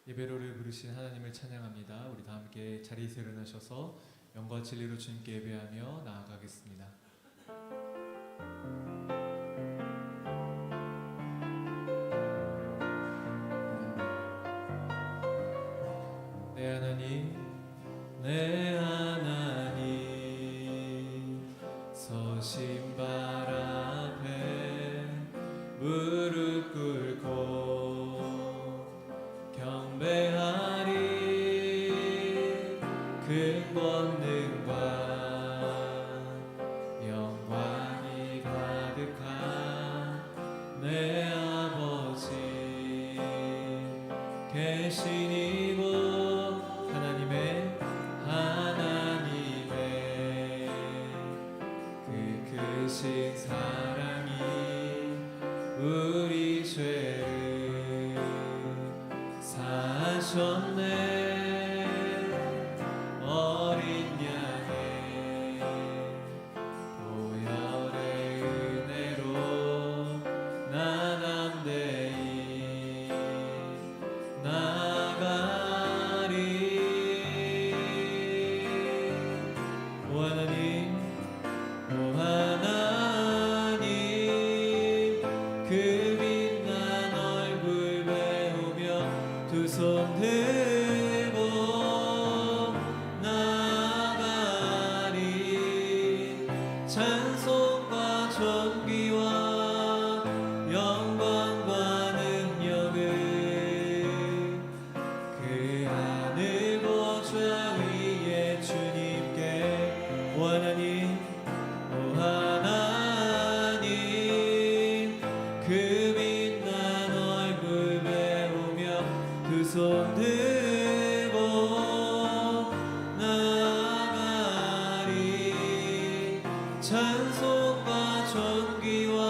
예배로를 부르신 하나님을 찬양합니다. 우리 다 함께 자리에서 일어나셔서 영과 진리로 주님께 예배하며 나아가겠습니다. 내 하나님, 내 하나님, 서신발 앞에 무릎 꿇고 경배하리. 큰 권능과 영광이 가득한 내 아버지, 계신 이곳 하나님의 그 크신 사랑이 우리 죄를 사하셨네. 어린 양의 보혈의 은혜로 나 담대히 나가리. 오 하나님, 오 하나님, 그 빛난 얼굴 배우며 두 손 들고 나가리. 찬송과 존귀와 영광과 능력을 그 하늘 보좌 위에 주님께. 오 하나님, 오 하나님, 그 빛난 얼굴 배우며 두 손 들고 나가리. 찬송과 존귀와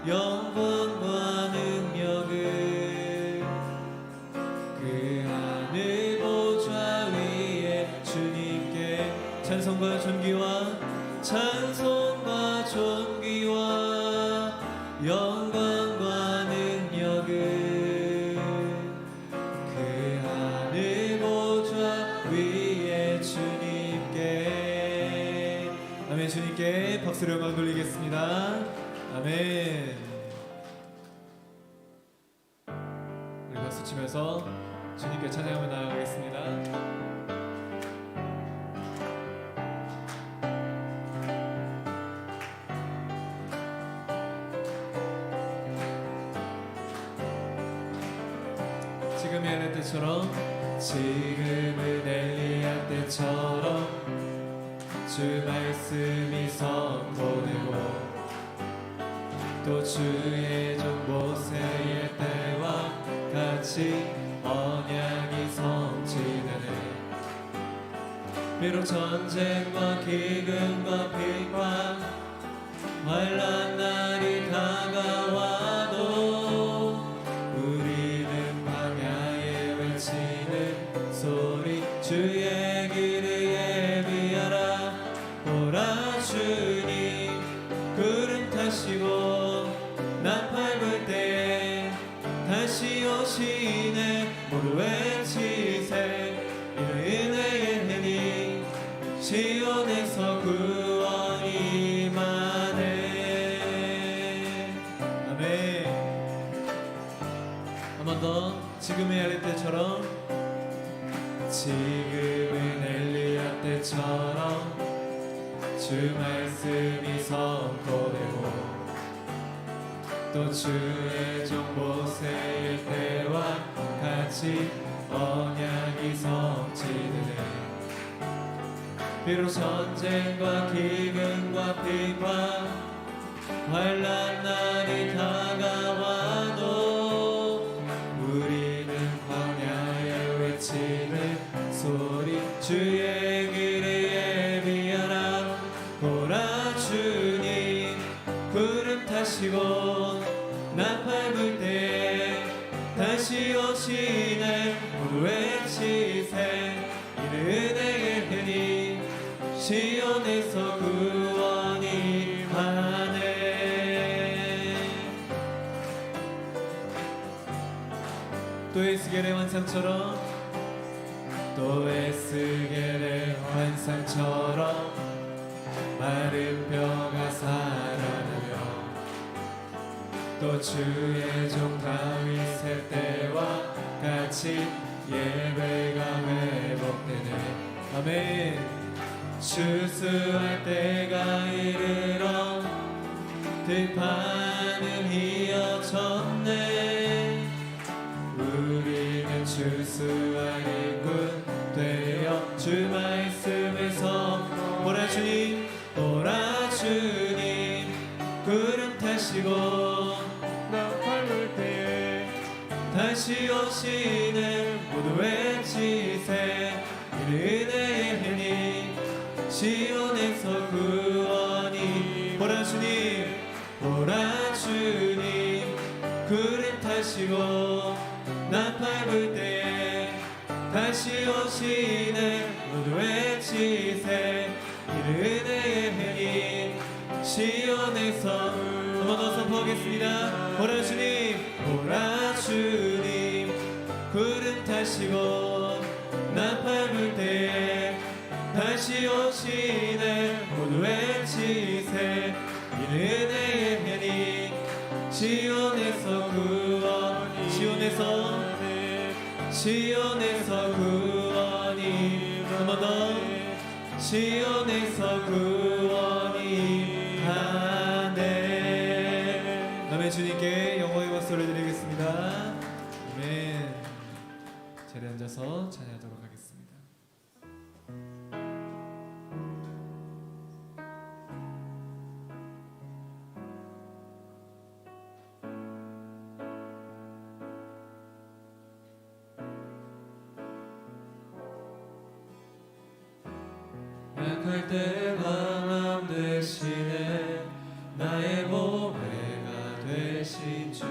영광과 능력을 그 하늘 보좌 위에 주님께. 찬송과 존귀와 영광과 능력을 그 하늘 보좌 위에 주님께. 아멘. 주님께 박수로 영광 돌리겠습니다. 아멘. 우리 박수 치면서 주님께 찬양하며 나아가겠습니다. 지금의 엘리 때처럼, 지금은 엘리야 때처럼 주 말씀이 선포되고 또 주의 종 모세의 때와 같이 언약이 성취되네. 비록 전쟁과 기근과 핍박 환난 날이 다가와도 우리는 광야에 외치는 소리, 주의 길을 예비하라. 보라, 주님 구름 타시고 나팔 불 때 다시 오시네. 모두 외치세. 이는 은혜의 해니 시온에서 구원이 임하네. 아멘. 한 번 더. 지금의 엘리 때처럼, 지금은 엘리야 때처럼 주 말씀이 선포되고 또 주의 종 모세의 때와 같이 언약이 성취되네. 비록 전쟁과 기근과 핍박 환난 날이 다가와도 우리는 광야에 외치는 소리, 주의 길을 예비하라. 보라, 주님 구름 타시고 나팔 불 때 다시 오시네. 모두 외치세. 이는 은혜의 해니 시온에서 구원이 임하네. 또 에스겔의 환상처럼 또 에스겔의 환상처럼 마른 뼈가 살아나며 또 주의 종 다윗의 때와 같이 예배가 회복되네. 아멘. 추수할 때가 이르러 들판을 휘어졌네. 우리는 추수할 일꾼 되어 주 말씀에서 보라 주님 보라 주님 구름 타시고 나팔 불 때에 다시 오시는 모두 외치세. 은혜의 해니 시온에서 구원이 보라 주님 보라 주님 구름 타시고 나팔 불 때에 다시 오시네. 모두 외치세. 은혜의 해니 시온에서 한 번 더 선포하겠습니다. 보라 주님 보라 주님 구름 타시고 나팔 불 때에 다시 오시네. 모두 외치세. 은혜의 해니 시온에서 구원이 시온에서 구원이 한 번 더 시온에서 구원이 하네. 아멘. 주님께 영광의 박수를 드리겠습니다. 아멘. 자리에 앉아서 찬양하도록 하겠습니다. 약할 때 강함 대신에 나의 보배가 되신 주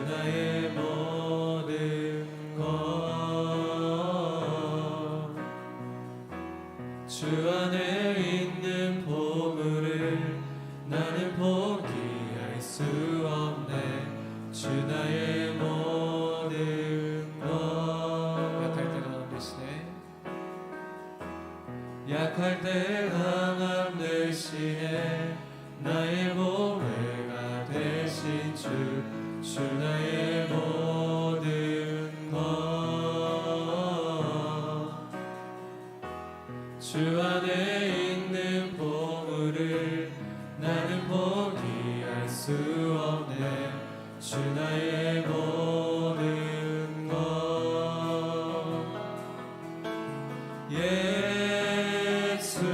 나의 모든 것. 주 안에 있는 보물을 나는 포기할 수 없네. 주 나의 모든 것. 약할 때 강함 대신에 약할 때 강함 대신에 나의 보배가 되신 주 나의 모든 것. 주 안에 있는 보물을 나는 포기할 수 없네. 주 나의 모든 것. 예수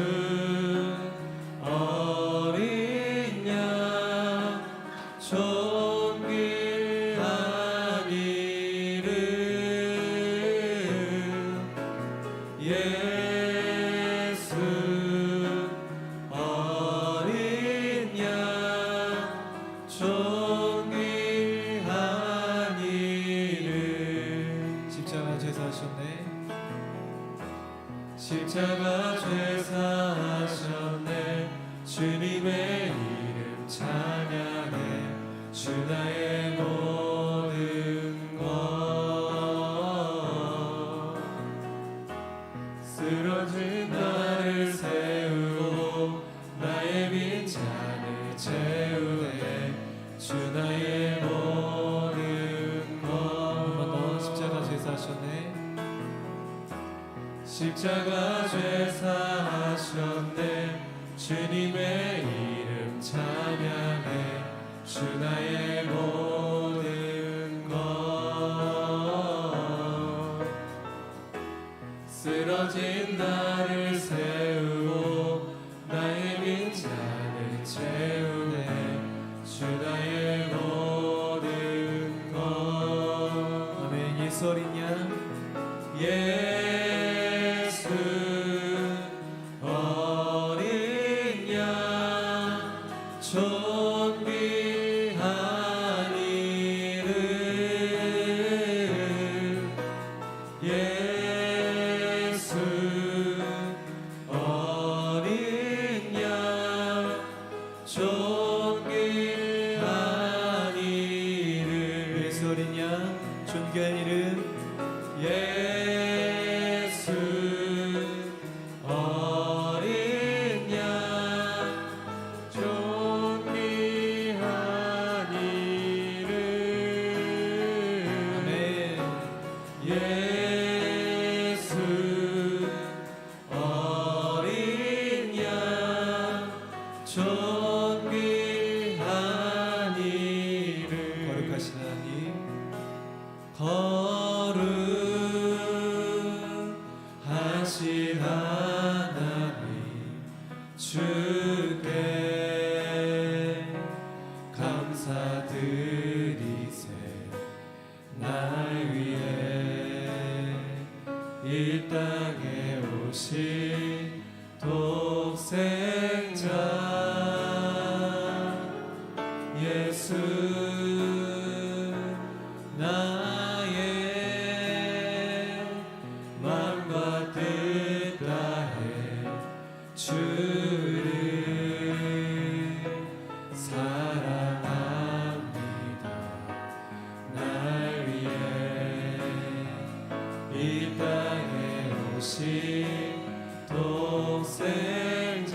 어린 양 존귀한 이름. 예수 어린 양 존귀한 이름. 십자가 제사하셨네. 십자가 죄사하셨네. 주님의 이름 찬양해. 주 나의 모든 것. 쓰러진 나를 세우고 나의 빈잔을 채우네. 주 나의 모든 것. 한 번 더 십자가 제사하셨네. 십자가 죄사하셨네. 주님의 이름 찬양해. 주 나의 모든 것. 쓰러진 나를 세우고 나의 빈잔을 채우네. 주 나의 모든 것. 아멘. 예수 어린 양 예수 어린 양 존귀한 이름. 예수 어린 양 존귀한 이름. 예수 어린 양 존귀한 귀한 이름 예수 어린 양 존귀한 이름 아멘 예수 어린 양 존귀한 이름 거룩하신 하나님 거룩하신 하나님 주께 감사드리세 날 위해 이 땅에 오신 독생자 예수 나의 마음과 뜻 다해 주를 사랑합니다 날 위해 이 땅에 오신 독생자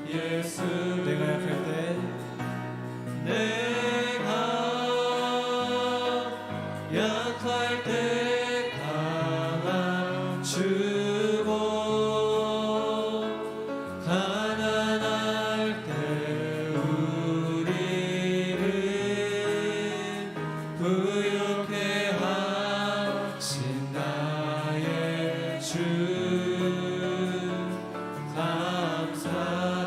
예수 내가 약할 때 내가 약할 때 강함 주고 가난할 때 우리를 부욕해 하신 나의 주 감사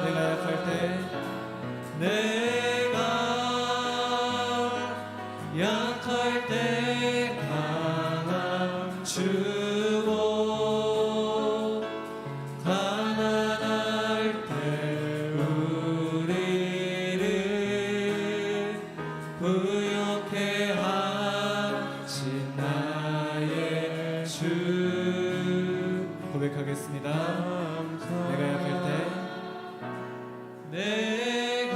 내가 약할 때 내가 약할 때 강함 주고 가난할 때 우리를 부욕해 하신 나의 주 고백하겠습니다. 내가 약할 때 내가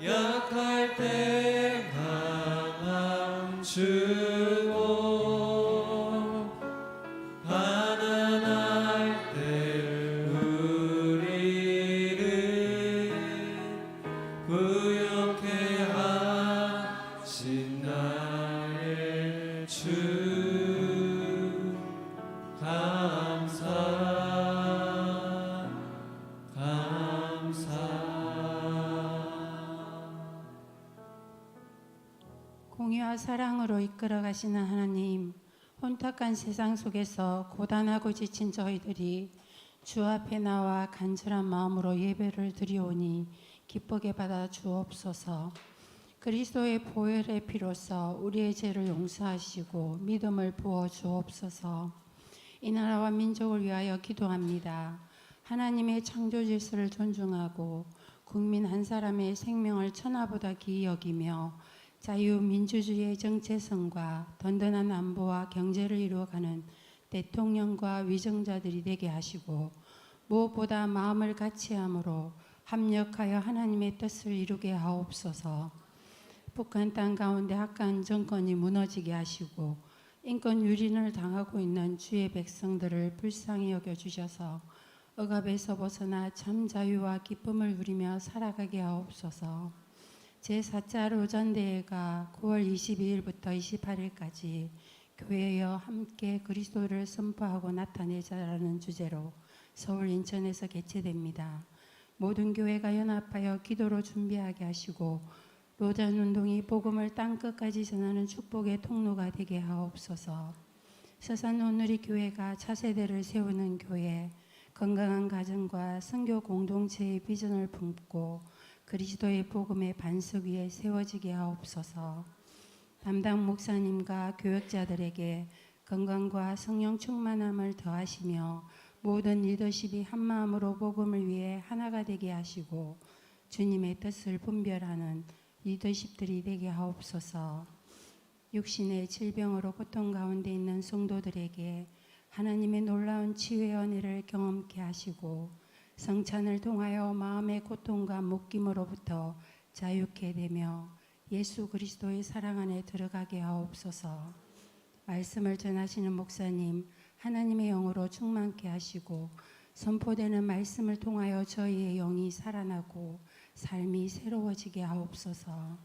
약할 때 강함 주고 가난할 때 우리를 부욕해 하신 나의 주 감사 공의와 사랑으로 이끌어 가시는 하나님, 혼탁한 세상 속에서 고단하고 지친 저희들이 주 앞에 나와 간절한 마음으로 예배를 드리오니 기쁘게 받아 주옵소서. 그리스도의 보혈의 피로써 우리의 죄를 용서하시고 믿음을 부어 주옵소서. 이 나라와 민족을 위하여 기도합니다. 하나님의 창조 질서를 존중하고 국민 한 사람의 생명을 천하보다 귀히 여기며 자유민주주의의 정체성과 든든한 안보와 경제를 이루어가는 대통령과 위정자들이 되게 하시고 무엇보다 마음을 같이함으로 합력하여 하나님의 뜻을 이루게 하옵소서. 북한 땅 가운데 악한 정권이 무너지게 하시고 인권 유린을 당하고 있는 주의 백성들을 불쌍히 여겨주셔서 억압에서 벗어나 참 자유와 기쁨을 누리며 살아가게 하옵소서. 제4차 로잔대회가 9월 22일부터 28일까지 교회여 함께 그리스도를 선포하고 나타내자라는 주제로 서울 인천에서 개최됩니다. 모든 교회가 연합하여 기도로 준비하게 하시고 로잔 운동이 복음을 땅끝까지 전하는 축복의 통로가 되게 하옵소서. 서산 온누리 교회가 차세대를 세우는 교회, 건강한 가정과 선교 공동체의 비전을 품고 그리스도의 복음의 반석 위에 세워지게 하옵소서. 담당 목사님과 교역자들에게 건강과 성령 충만함을 더하시며 모든 리더십이 한마음으로 복음을 위해 하나가 되게 하시고 주님의 뜻을 분별하는 리더십들이 되게 하옵소서. 육신의 질병으로 고통 가운데 있는 성도들에게 하나님의 놀라운 치유의 은혜를 경험케 하시고 성찬을 통하여 마음의 고통과 묶임으로부터 자유케 되며 예수 그리스도의 사랑 안에 들어가게 하옵소서. 말씀을 전하시는 목사님 하나님의 영으로 충만케 하시고 선포되는 말씀을 통하여 저희의 영이 살아나고 삶이 새로워지게 하옵소서.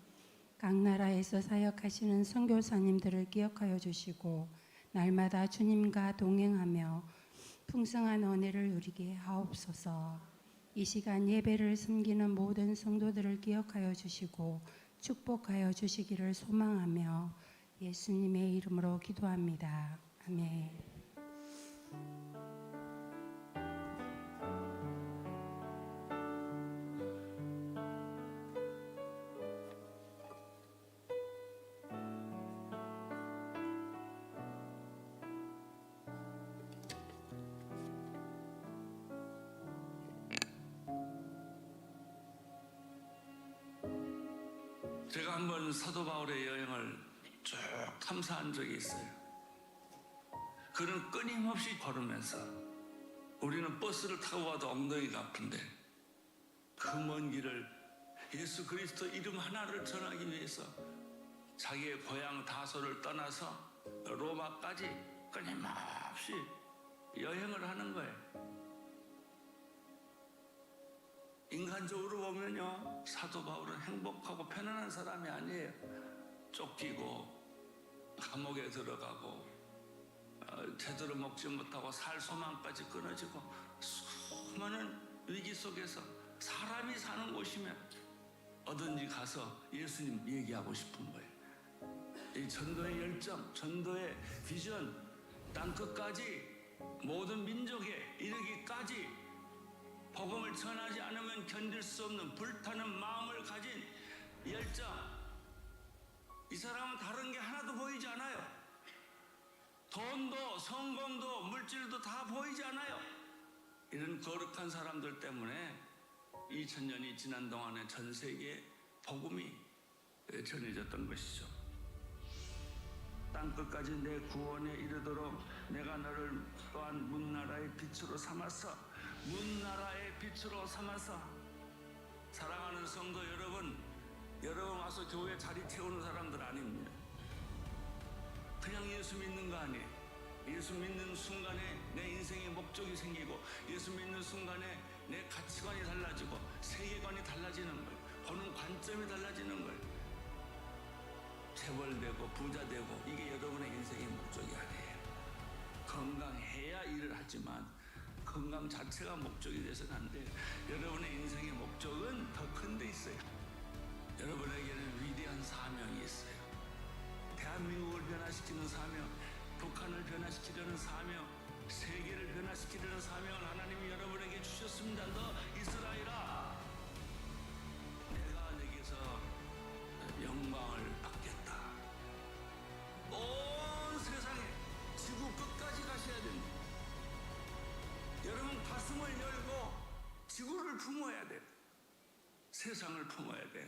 각 나라에서 사역하시는 선교사님들을 기억하여 주시고 날마다 주님과 동행하며 풍성한 은혜를 누리게 하옵소서. 이 시간 예배를 섬기는 모든 성도들을 기억하여 주시고 축복하여 주시기를 소망하며 예수님의 이름으로 기도합니다. 아멘. 제가 한번 사도 바울의 여행을 쭉 탐사한 적이 있어요. 그는 끊임없이 걸으면서 우리는 버스를 타고 와도 엉덩이가 아픈데 그 먼 길을 예수 그리스도 이름 하나를 전하기 위해서 자기의 고향 다소를 떠나서 로마까지 끊임없이 여행을 하는 거예요. 인간적으로 보면요, 사도 바울은 행복하고 편안한 사람이 아니에요. 쫓기고 감옥에 들어가고 제대로 먹지 못하고 살 소망까지 끊어지고 수많은 위기 속에서 사람이 사는 곳이면 어딘지 가서 예수님 얘기하고 싶은 거예요. 이 전도의 열정, 전도의 비전, 땅끝까지 모든 민족에 이르기까지 복음을 전하지 않으면 견딜 수 없는 불타는 마음을 가진 열정. 이 사람은 다른 게 하나도 보이지 않아요. 돈도 성공도 물질도 다 보이지 않아요. 이런 거룩한 사람들 때문에 2000년이 지난 동안에 전 세계에 복음이 전해졌던 것이죠. 땅끝까지 내 구원에 이르도록 내가 너를 또한 문나라의 빛으로 삼았어. 문나라의 빛으로 삼아서. 사랑하는 성도 여러분, 여러분 와서 교회 자리 태우는 사람들 아닙니다. 그냥 예수 믿는 거 아니에요. 예수 믿는 순간에 내 인생의 목적이 생기고 예수 믿는 순간에 내 가치관이 달라지고 세계관이 달라지는 거예요. 보는 관점이 달라지는 거예요. 재벌되고 부자되고 이게 여러분의 인생의 목적이 아니에요. 건강해야 일을 하지만 건강 자체가 목적이 돼서는 안 돼요. 여러분의 인생의 목적은 더 큰 데 있어요. 여러분에게는 위대한 사명이 있어요. 대한민국을 변화시키는 사명, 북한을 변화시키려는 사명, 세계를 변화시키려는 사명을 하나님이 여러분에게 주셨습니다. 너 이스라엘아, 내가 내게서 영광을 받겠다. 온 세상에 지구 끝까지 가셔야 됩니다. 여러분 가슴을 열고 지구를 품어야 돼요. 세상을 품어야 돼요.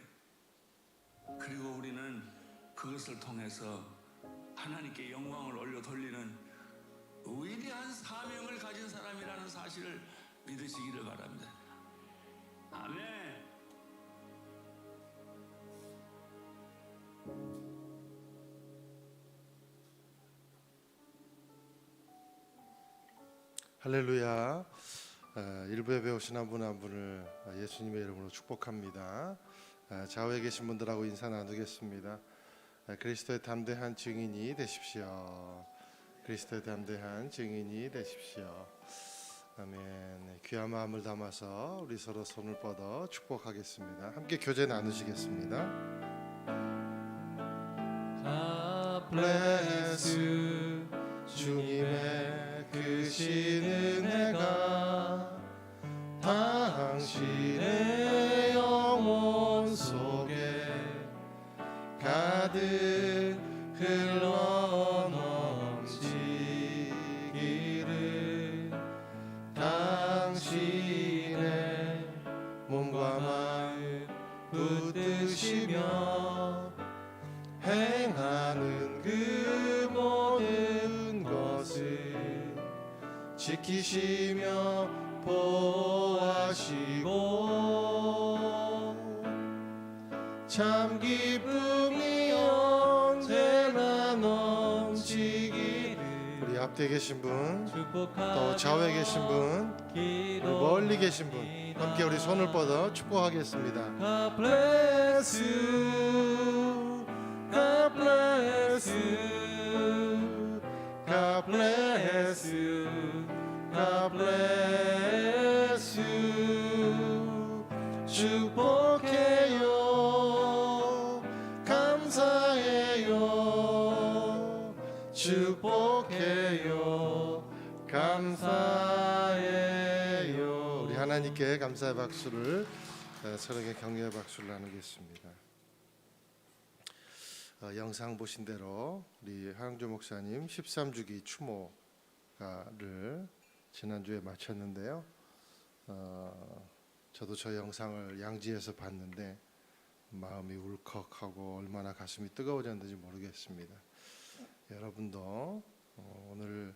그리고 우리는 그것을 통해서 하나님께 영광을 올려 돌리는 위대한 사명을 가진 사람이라는 사실을 믿으시기를 바랍니다. 아멘. 할렐루야. 일부 예배 오신 한 분 한 분을 예수님의 이름으로 축복합니다. 좌우에 계신 분들하고 인사 나누겠습니다. 그리스도의 담대한 증인이 되십시오. 그리스도의 담대한 증인이 되십시오. 아멘. 귀한 마음을 담아서 우리 서로 손을 뻗어 축복하겠습니다. 함께 교제 나누시겠습니다. God bless you. 주님의 크신 은혜가 당신의 영혼 속에 가득 흘러 넘치기를 당신의 몸과 마음 붙드시며 행하는 그 모든 것을 지키시며 보호하시고 참 기쁨이 언제나 넘치기를. 우리 앞에 계신 분, 또 좌우에 계신 분, 우리 멀리 계신 분, 함께 우리 손을 뻗어 축복하겠습니다. God bless you, God bless you, God bless you, God bless you. 축복해요, 감사해요, 축복해요, 감사해요. 우리 하나님께 감사의 박수를, 서로에게 격려의 박수를 나누겠습니다. 영상 보신 대로 우리 하영조 목사님 13주기 추모를 지난주에 마쳤는데요. 저도 저 영상을 양지에서 봤는데 마음이 울컥하고 얼마나 가슴이 뜨거워졌는지 모르겠습니다. 여러분도 오늘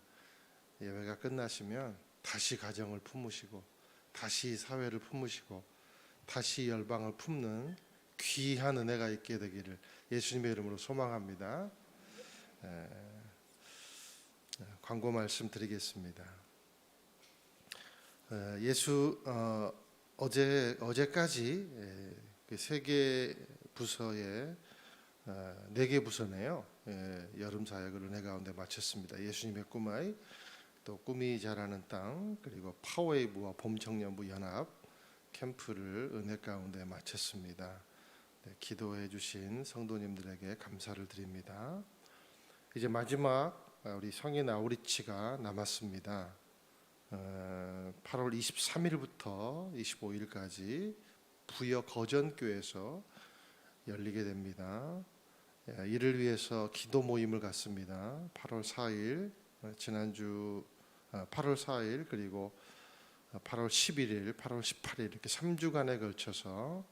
예배가 끝나시면 다시 가정을 품으시고 다시 사회를 품으시고 다시 열방을 품는 귀한 은혜가 있게 되기를 예수님의 이름으로 소망합니다. 광고 말씀 드리겠습니다. 어제까지 세 개 부서에 4개 부서네요. 여름 사역을 은혜 가운데 마쳤습니다. 예수님의 꿈아이, 또 꿈이 자라는 땅, 그리고 파워웨이브와 봄청년부 연합 캠프를 은혜 가운데 마쳤습니다. 기도해 주신 성도님들에게 감사를 드립니다. 이제 마지막 우리 성인 아우리치가 남았습니다. 8월 23일부터 25일까지 부여 거전교에서 열리게 됩니다. 이를 위해서 기도 모임을 갖습니다. 8월 4일 지난주 8월 4일 그리고 8월 11일, 8월 18일 이렇게 3주간에 걸쳐서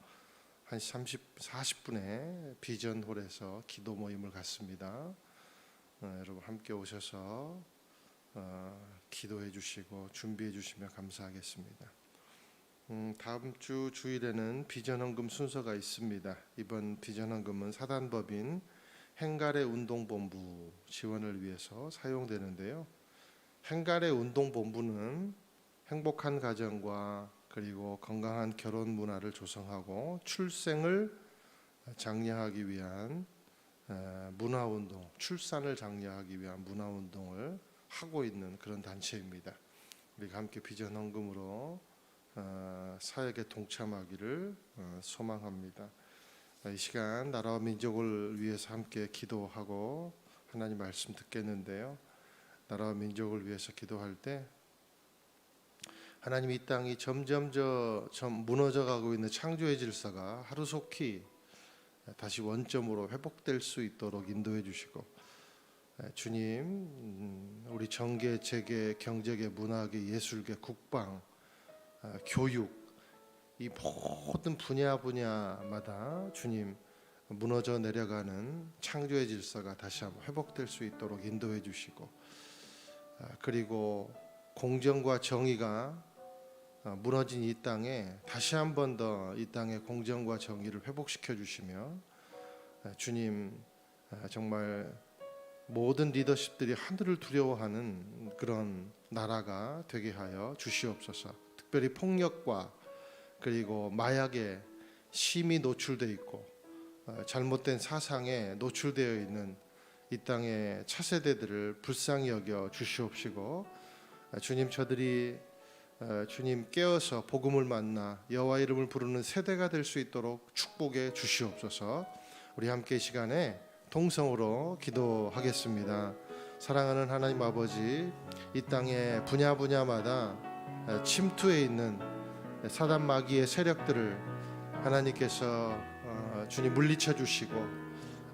한 40분의 비전홀에서 기도 모임을 갖습니다. 여러분 함께 오셔서 기도해 주시고 준비해 주시면 감사하겠습니다. 다음 주 주일에는 비전헌금 순서가 있습니다. 이번 비전헌금은 사단법인 행가래 운동본부 지원을 위해서 사용되는데요. 행가래 운동본부는 행복한 가정과 그리고 건강한 결혼 문화를 조성하고 출생을 장려하기 위한 문화운동, 출산을 장려하기 위한 문화운동을 하고 있는 그런 단체입니다. 우리가 함께 비전헌금으로 사역에 동참하기를 소망합니다. 이 시간 나라와 민족을 위해서 함께 기도하고 하나님 말씀 듣겠는데요. 나라와 민족을 위해서 기도할 때 하나님, 이 땅이 점점 무너져 가고 있는 창조의 질서가 하루속히 다시 원점으로 회복될 수 있도록 인도해 주시고, 주님, 우리 정계, 재계, 경제계, 문화계, 예술계, 국방, 교육, 이 모든 분야마다 주님 무너져 내려가는 창조의 질서가 다시 한번 회복될 수 있도록 인도해 주시고, 그리고 공정과 정의가 무너진 이 땅에 다시 한 번 더 이 땅의 공정과 정의를 회복시켜 주시며, 주님, 정말 모든 리더십들이 하늘을 두려워하는 그런 나라가 되게 하여 주시옵소서. 특별히 폭력과 그리고 마약에 심히 노출되어 있고 잘못된 사상에 노출되어 있는 이 땅의 차세대들을 불쌍히 여겨 주시옵시고, 주님, 저들이 주님 깨어서 복음을 만나 여호와 이름을 부르는 세대가 될 수 있도록 축복해 주시옵소서. 우리 함께 이 시간에 통성으로 기도하겠습니다. 사랑하는 하나님 아버지, 이 땅의 분야마다 침투해 있는 사단 마귀의 세력들을 하나님께서 주님 물리쳐 주시고,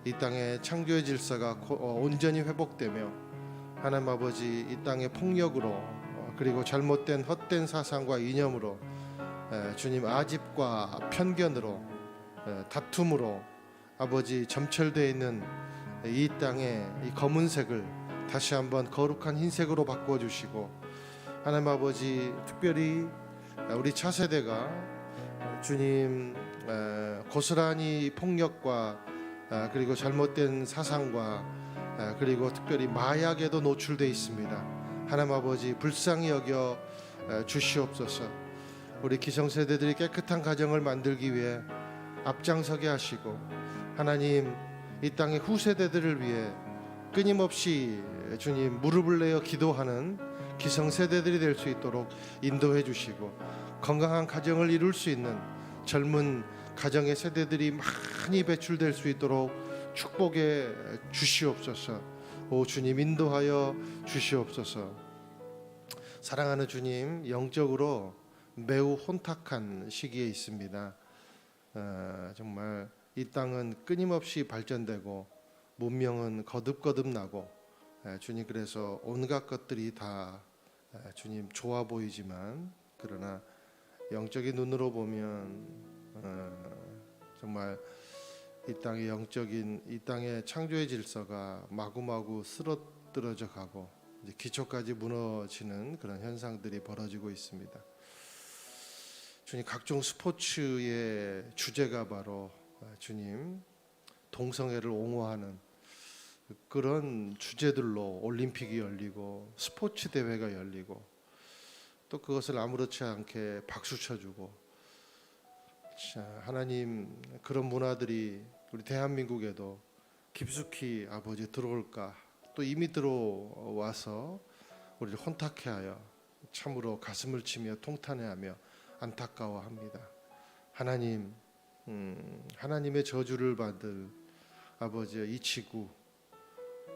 이 땅의 창조의 질서가 온전히 회복되며, 하나님 아버지, 이 땅의 폭력으로 그리고 잘못된 헛된 사상과 이념으로 주님 아집과 편견으로 다툼으로 아버지 점철되어 있는 이 땅의 이 검은색을 다시 한번 거룩한 흰색으로 바꿔주시고, 하나님 아버지, 특별히 우리 차세대가 주님 고스란히 폭력과 그리고 잘못된 사상과 그리고 특별히 마약에도 노출되어 있습니다. 하나님 아버지 불쌍히 여겨 주시옵소서. 우리 기성세대들이 깨끗한 가정을 만들기 위해 앞장서게 하시고 하나님 이 땅의 후세대들을 위해 끊임없이 주님 무릎을 내어 기도하는 기성세대들이 될 수 있도록 인도해 주시고 건강한 가정을 이룰 수 있는 젊은 가정의 세대들이 많이 배출될 수 있도록 축복해 주시옵소서. 오 주님 인도하여 주시옵소서. 사랑하는 주님, 영적으로 매우 혼탁한 시기에 있습니다. 정말 이 땅은 끊임없이 발전되고 문명은 거듭거듭 나고 주님 그래서 온갖 것들이 다 주님 좋아 보이지만 그러나 영적인 눈으로 보면 정말 이 땅의 영적인 이 땅의 창조의 질서가 마구마구 쓰러뜨려져 가고 이제 기초까지 무너지는 그런 현상들이 벌어지고 있습니다. 주님 각종 스포츠의 주제가 바로 주님 동성애를 옹호하는 그런 주제들로 올림픽이 열리고 스포츠 대회가 열리고 또 그것을 아무렇지 않게 박수 쳐주고 하나님 그런 문화들이 우리 대한민국에도 깊숙이 아버지 들어올까 또 이미 들어와서 우리를 혼탁해 하여 참으로 가슴을 치며 통탄해하며 안타까워합니다. 하나님 하나님의 저주를 받을 아버지의 이 지구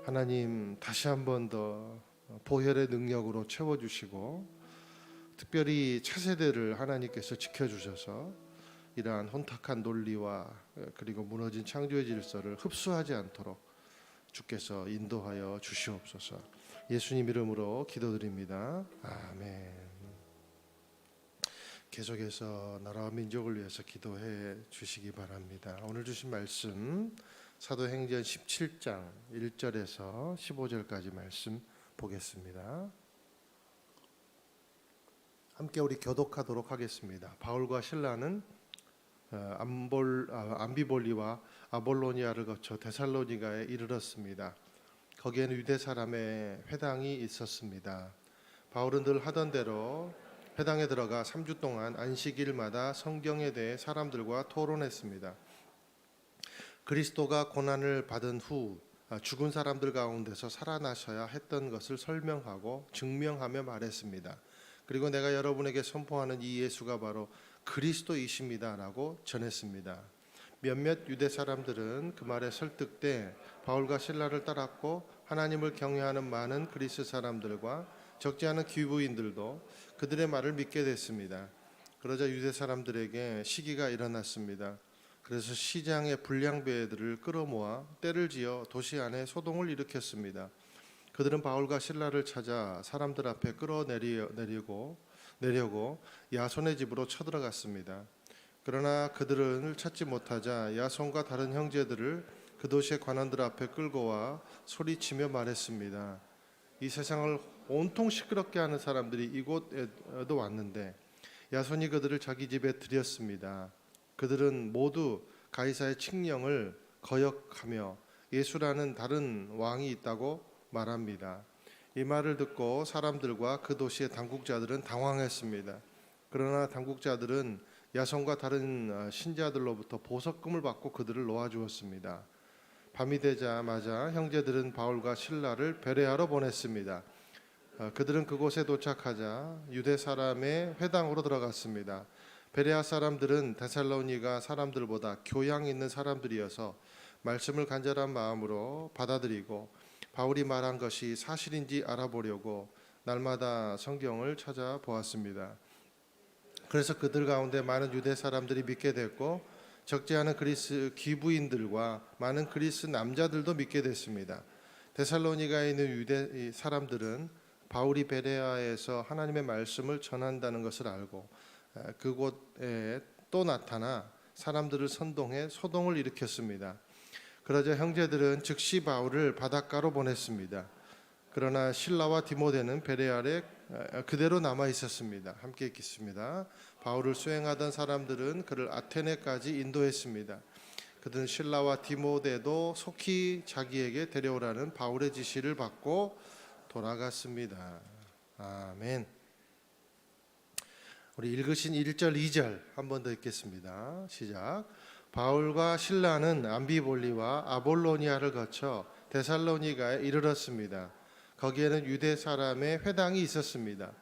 하나님 다시 한 번 더 보혈의 능력으로 채워주시고 특별히 차세대를 하나님께서 지켜주셔서 이러한 혼탁한 논리와 그리고 무너진 창조의 질서를 흡수하지 않도록 주께서 인도하여 주시옵소서. 예수님 이름으로 기도드립니다. 아멘. 계속해서 나라와 민족을 위해서 기도해 주시기 바랍니다. 오늘 주신 말씀 사도행전 17장 1절에서 15절까지 말씀 보겠습니다. 함께 우리 교독하도록 하겠습니다. 바울과 실라는 암비볼리와 아볼로니아를 거쳐 데살로니가에 이르렀습니다. 거기에는 유대 사람의 회당이 있었습니다. 바울은 늘 하던 대로 회당에 들어가 3주 동안 안식일마다 성경에 대해 사람들과 토론했습니다. 그리스도가 고난을 받은 후 죽은 사람들 가운데서 살아나셔야 했던 것을 설명하고 증명하며 말했습니다. 그리고 내가 여러분에게 선포하는 이 예수가 바로 그리스도이십니다라고 전했습니다. 몇몇 유대 사람들은 그 말에 설득돼 바울과 실라를 따랐고 하나님을 경외하는 많은 그리스 사람들과 적지 않은 귀부인들도 그들의 말을 믿게 됐습니다. 그러자 유대 사람들에게 시기가 일어났습니다. 그래서 시장의 불량배들을 끌어모아 떼를 지어 도시 안에 소동을 일으켰습니다. 그들은 바울과 실라를 찾아 사람들 앞에 끌어내려고 야손의 집으로 쳐들어갔습니다. 그러나 그들을 찾지 못하자 야손과 다른 형제들을 그 도시의 관원들 앞에 끌고 와 소리치며 말했습니다. 이 세상을 온통 시끄럽게 하는 사람들이 이곳에도 왔는데 야손이 그들을 자기 집에 들였습니다. 그들은 모두 가이사의 칙령을 거역하며 예수라는 다른 왕이 있다고 말합니다. 이 말을 듣고 사람들과 그 도시의 당국자들은 당황했습니다. 그러나 당국자들은 야손과 다른 신자들로부터 보석금을 받고 그들을 놓아주었습니다. 밤이 되자마자 형제들은 바울과 실라를 베레아로 보냈습니다. 그들은 그곳에 도착하자 유대 사람의 회당으로 들어갔습니다. 베레아 사람들은 데살로니가 사람들보다 교양 있는 사람들이어서 말씀을 간절한 마음으로 받아들이고 바울이 말한 것이 사실인지 알아보려고 날마다 성경을 찾아보았습니다. 그래서 그들 가운데 많은 유대 사람들이 믿게 됐고 적지 않은 그리스 귀부인들과 많은 그리스 남자들도 믿게 됐습니다. 데살로니가에 있는 유대 사람들은 바울이 베레아에서 하나님의 말씀을 전한다는 것을 알고 그곳에 또 나타나 사람들을 선동해 소동을 일으켰습니다. 그러자 형제들은 즉시 바울을 바닷가로 보냈습니다. 그러나 실라와 디모데는 베레아에 그대로 남아 있었습니다. 함께 읽겠습니다. 바울을 수행하던 사람들은 그를 아테네까지 인도했습니다. 그들은 실라와 디모데도 속히 자기에게 데려오라는 바울의 지시를 받고 돌아갔습니다. 아멘. 우리 읽으신 1절, 2절 한 번 더 읽겠습니다. 시작. 바울과 실라는 암비볼리와 아볼로니아를 거쳐 데살로니가에 이르렀습니다. 거기에는 유대 사람의 회당이 있었습니다.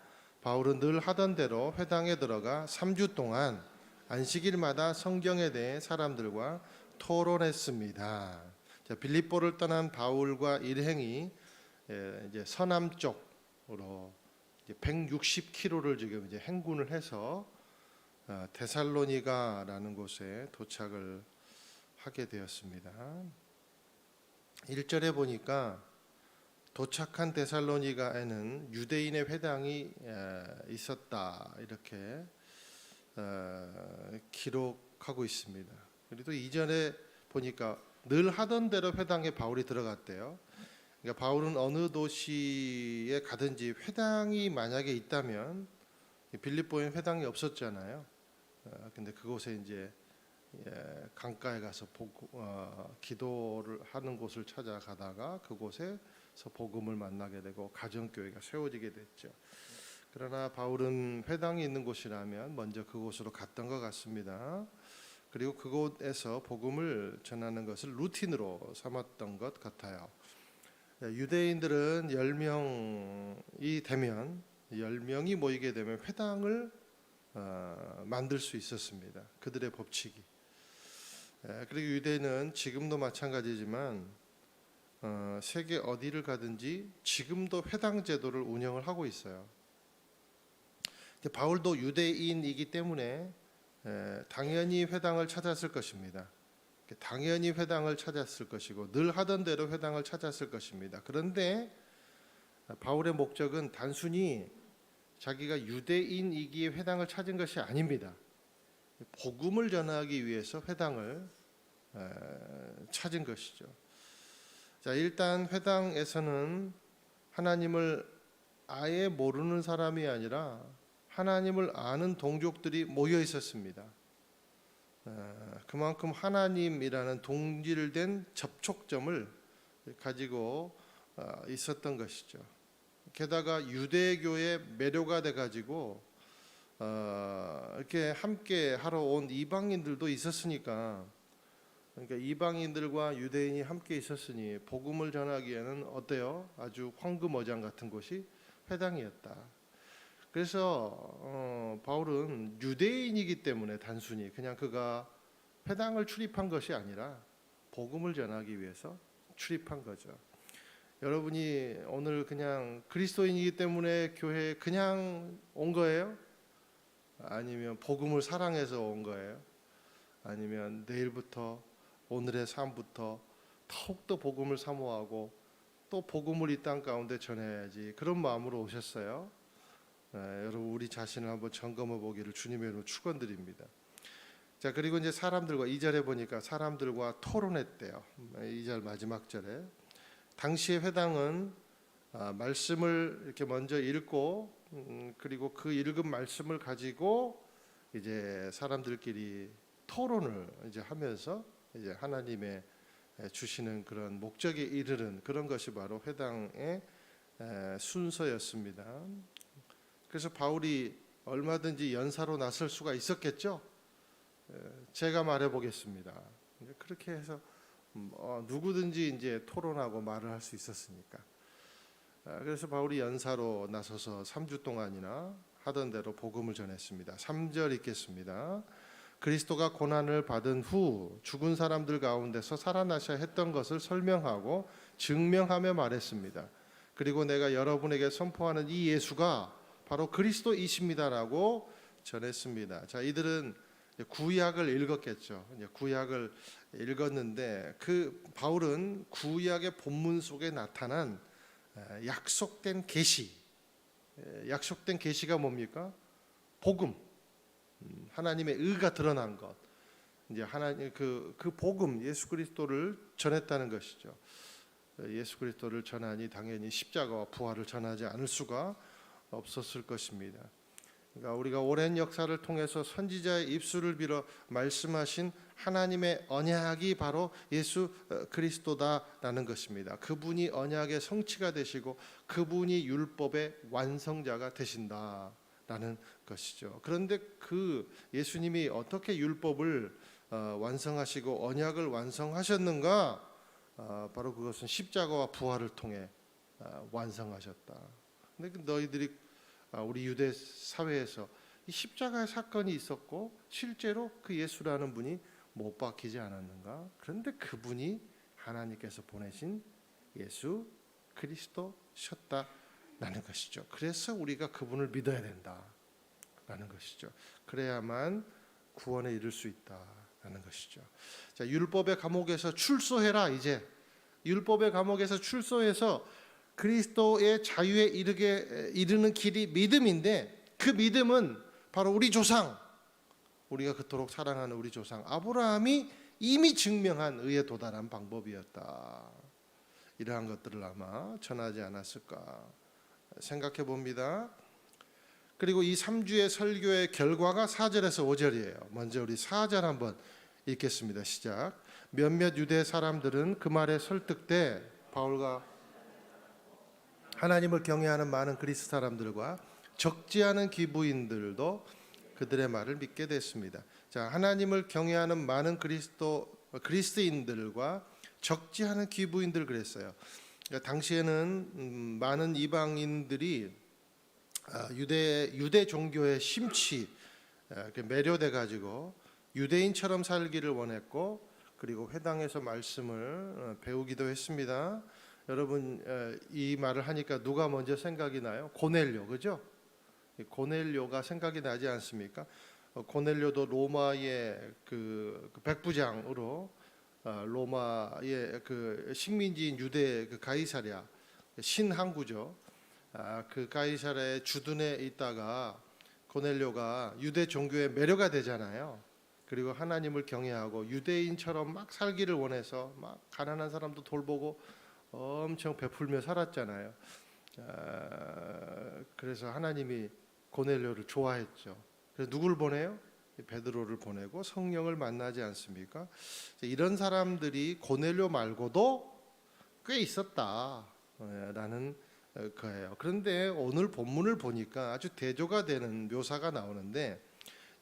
바울은 늘 하던 대로 회당에 들어가 3주 동안 안식일마다 성경에 대해 사람들과 토론했습니다. 자, 빌립보를 떠난 바울과 일행이 이제 서남쪽으로 160km를 지금 이제 행군을 해서 데살로니가라는 곳에 도착을 하게 되었습니다. 1절에 보니까 도착한 데살로니가에는 유대인의 회당이 있었다 이렇게 기록하고 있습니다. 그리고 이전에 보니까 늘 하던 대로 회당에 바울이 들어갔대요. 그러니까 바울은 어느 도시에 가든지 회당이 만약에 있다면 빌립보엔 회당이 없었잖아요. 근데 그곳에 이제 강가에 가서 기도를 하는 곳을 찾아가다가 그곳에서 복음을 만나게 되고 가정교회가 세워지게 됐죠. 그러나 바울은 회당이 있는 곳이라면 먼저 그곳으로 갔던 것 같습니다. 그리고 그곳에서 복음을 전하는 것을 루틴으로 삼았던 것 같아요. 유대인들은 10명이 되면 10명이 모이게 되면 회당을 만들 수 있었습니다. 그들의 법칙이. 그리고 유대인은 지금도 마찬가지지만 세계 어디를 가든지 지금도 회당 제도를 운영을 하고 있어요. 바울도 유대인이기 때문에 당연히 회당을 찾았을 것입니다. 당연히 회당을 찾았을 것이고 늘 하던 대로 회당을 찾았을 것입니다. 그런데 바울의 목적은 단순히 자기가 유대인이기에 회당을 찾은 것이 아닙니다. 복음을 전하기 위해서 회당을 찾은 것이죠. 자, 일단 회당에서는 하나님을 아예 모르는 사람이 아니라 하나님을 아는 동족들이 모여 있었습니다. 그만큼 하나님이라는 동질된 접촉점을 가지고 있었던 것이죠. 게다가 유대교의 매료가 돼가지고 이렇게 함께 하러 온 이방인들도 있었으니까, 그러니까 이방인들과 유대인이 함께 있었으니 복음을 전하기에는 어때요? 아주 황금어장 같은 곳이 회당이었다. 그래서 바울은 유대인이기 때문에 단순히 그냥 그가 회당을 출입한 것이 아니라 복음을 전하기 위해서 출입한 거죠. 여러분이 오늘 그냥 그리스도인이기 때문에 교회에 그냥 온 거예요? 아니면 복음을 사랑해서 온 거예요? 아니면 내일부터 오늘의 삶부터 더욱더 복음을 사모하고 또 복음을 이 땅 가운데 전해야지 그런 마음으로 오셨어요? 여러분 우리 자신을 한번 점검해 보기를 주님의 이름으로 축원드립니다. 자, 그리고 이제 사람들과 2절에 보니까 사람들과 토론했대요. 2절 마지막 절에 당시의 회당은 말씀을 이렇게 먼저 읽고 그리고 그 읽은 말씀을 가지고 이제 사람들끼리 토론을 이제 하면서 이제 하나님의 주시는 그런 목적에 이르는 그런 것이 바로 회당의 순서였습니다. 그래서 바울이 얼마든지 연사로 나설 수가 있었겠죠. 제가 말해 보겠습니다. 그렇게 해서 누구든지 이제 토론하고 말을 할 수 있었으니까. 그래서 바울이 연사로 나서서 3주 동안이나 하던 대로 복음을 전했습니다. 3절 읽겠습니다. 그리스도가 고난을 받은 후 죽은 사람들 가운데서 살아나셔야 했던 것을 설명하고 증명하며 말했습니다. 그리고 내가 여러분에게 선포하는 이 예수가 바로 그리스도이십니다라고 전했습니다. 자, 이들은 구약을 읽었겠죠. 구약을 읽었는데 그 바울은 구약의 본문 속에 나타난 약속된 계시, 약속된 계시가 뭡니까? 복음, 하나님의 의가 드러난 것, 이제 하나님 그 복음 예수 그리스도를 전했다는 것이죠. 예수 그리스도를 전하니 당연히 십자가와 부활을 전하지 않을 수가 없었을 것입니다. 그러니까 우리가 오랜 역사를 통해서 선지자의 입술을 빌어 말씀하신 하나님의 언약이 바로 예수 그리스도다라는 것입니다. 그분이 언약의 성취가 되시고 그분이 율법의 완성자가 되신다라는 것이죠. 그런데 그 예수님이 어떻게 율법을 완성하시고 언약을 완성하셨는가? 바로 그것은 십자가와 부활을 통해 완성하셨다. 근데 너희들이 우리 유대 사회에서 이 십자가의 사건이 있었고 실제로 그 예수라는 분이 못 박히지 않았는가? 그런데 그분이 하나님께서 보내신 예수 그리스도셨다라는 것이죠. 그래서 우리가 그분을 믿어야 된다라는 것이죠. 그래야만 구원에 이를 수 있다라는 것이죠. 자, 율법의 감옥에서 출소해라. 이제 율법의 감옥에서 출소해서 그리스도의 자유에 이르는 길이 믿음인데, 그 믿음은 바로 우리 조상, 우리가 그토록 사랑하는 우리 조상 아브라함이 이미 증명한 의에 도달한 방법이었다. 이러한 것들을 아마 전하지 않았을까 생각해 봅니다. 그리고 이 3주의 설교의 결과가 4절에서 5절이에요. 먼저 우리 4절 한번 읽겠습니다. 시작. 몇몇 유대 사람들은 그 말에 설득돼 바울과 하나님을 경외하는 많은 그리스 사람들과 적지 않은 기부인들도 그들의 말을 믿게 됐습니다. 자, 하나님을 경외하는 많은 그리스인들과 적지 않은 기부인들 그랬어요. 그러니까 당시에는 많은 이방인들이 유대 종교에 심취 매료돼 가지고 유대인처럼 살기를 원했고, 그리고 회당에서 말씀을 배우기도 했습니다. 여러분, 이 말을 하니까 누가 먼저 생각이 나요? 고넬료, 그죠? 고넬료가 생각이 나지 않습니까? 고넬료도 로마의 그 백부장으로 로마의 그 식민지인 유대 그 가이사랴 신항구죠. 그 가이사랴의 주둔에 있다가 고넬료가 유대 종교에 매료가 되잖아요. 그리고 하나님을 경외하고 유대인처럼 막 살기를 원해서 막 가난한 사람도 돌보고 엄청 베풀며 살았잖아요. 그래서 하나님이 고넬료를 좋아했죠. 그래서 누굴 보내요? 베드로를 보내고 성령을 만나지 않습니까? 이런 사람들이 고넬료 말고도 꽤 있었다라는 거예요. 그런데 오늘 본문을 보니까 아주 대조가 되는 묘사가 나오는데,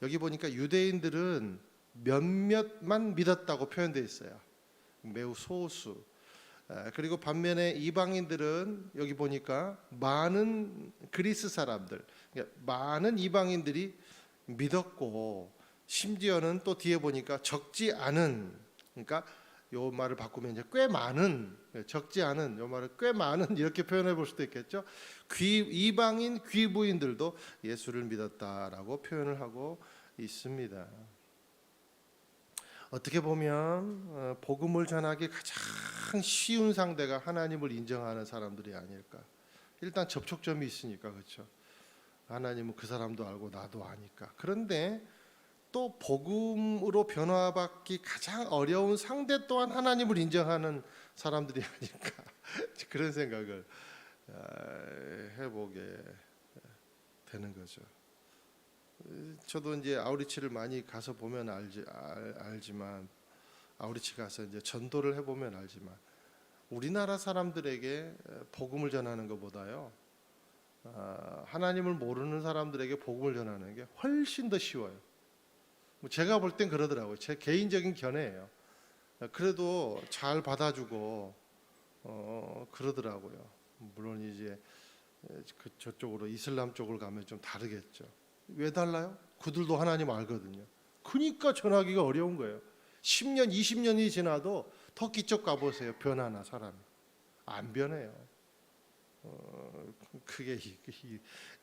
여기 보니까 유대인들은 몇몇만 믿었다고 표현되어 있어요. 매우 소수. 그리고 반면에 이방인들은 여기 보니까 많은 그리스 사람들, 그러니까 많은 이방인들이 믿었고, 심지어는 또 뒤에 보니까 적지 않은, 그러니까 요 말을 바꾸면 이제 꽤 많은, 적지 않은, 요 말을 꽤 많은 이렇게 표현해 볼 수도 있겠죠. 이방인 귀부인들도 예수를 믿었다라고 표현을 하고 있습니다. 어떻게 보면 복음을 전하기 가장 쉬운 상대가 하나님을 인정하는 사람들이 아닐까. 일단 접촉점이 있으니까, 그렇죠. 하나님은 그 사람도 알고 나도 아니까. 그런데 또 복음으로 변화받기 가장 어려운 상대 또한 하나님을 인정하는 사람들이 아닐까. 그런 생각을 해보게 되는 거죠. 저도 이제 아우리치를 많이 가서 보면 알지만, 아우리치 가서 이제 전도를 해보면 알지만, 우리나라 사람들에게 복음을 전하는 것보다요, 하나님을 모르는 사람들에게 복음을 전하는 게 훨씬 더 쉬워요. 제가 볼 땐 그러더라고요. 제 개인적인 견해예요. 그래도 잘 받아주고 그러더라고요. 물론 이제 저쪽으로 이슬람 쪽을 가면 좀 다르겠죠. 왜 달라요? 그들도 하나님 알거든요. 그러니까 전하기가 어려운 거예요. 10년, 20년이 지나도 터키 쪽 가보세요. 변하나 사람이? 안 변해요. 그게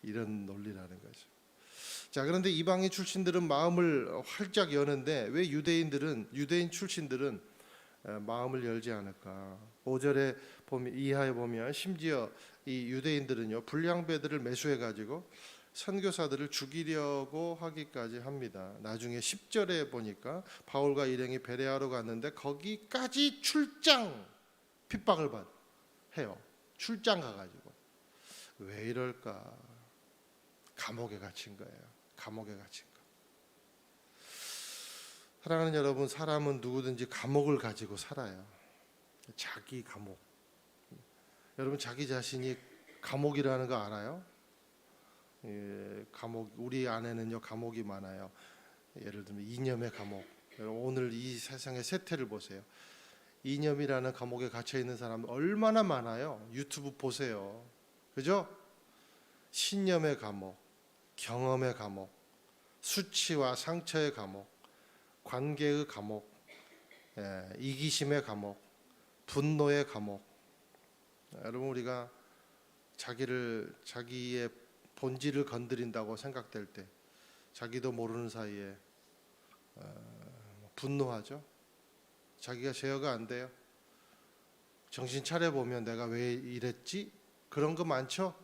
이런 논리라는 거죠. 자, 그런데 이방인 출신들은 마음을 활짝 여는데 왜 유대인 출신들은 마음을 열지 않을까? 5절에 보면, 이하에 보면 심지어 이 유대인들은요, 불량배들을 매수해 가지고 선교사들을 죽이려고 하기까지 합니다. 나중에 10절에 보니까 바울과 일행이 베레아로 갔는데 거기까지 출장 핍박을 해요. 출장 가가지고. 왜 이럴까? 감옥에 갇힌 거예요. 감옥에 갇힌 거. 사랑하는 여러분, 사람은 누구든지 감옥을 가지고 살아요. 자기 감옥. 여러분, 자기 자신이 감옥이라는 거 알아요? 예, 감옥, 우리 안에는요 감옥이 많아요. 예를 들면 이념의 감옥. 오늘 이 세상의 세태를 보세요. 이념이라는 감옥에 갇혀 있는 사람 얼마나 많아요. 유튜브 보세요. 그죠? 신념의 감옥, 경험의 감옥, 수치와 상처의 감옥, 관계의 감옥, 이기심의 감옥, 분노의 감옥. 여러분, 우리가 자기의 본질을 건드린다고 생각될 때 자기도 모르는 사이에 분노하죠. 자기가 제어가 안 돼요. 정신 차려 보면 내가 왜 이랬지? 그런 거 많죠.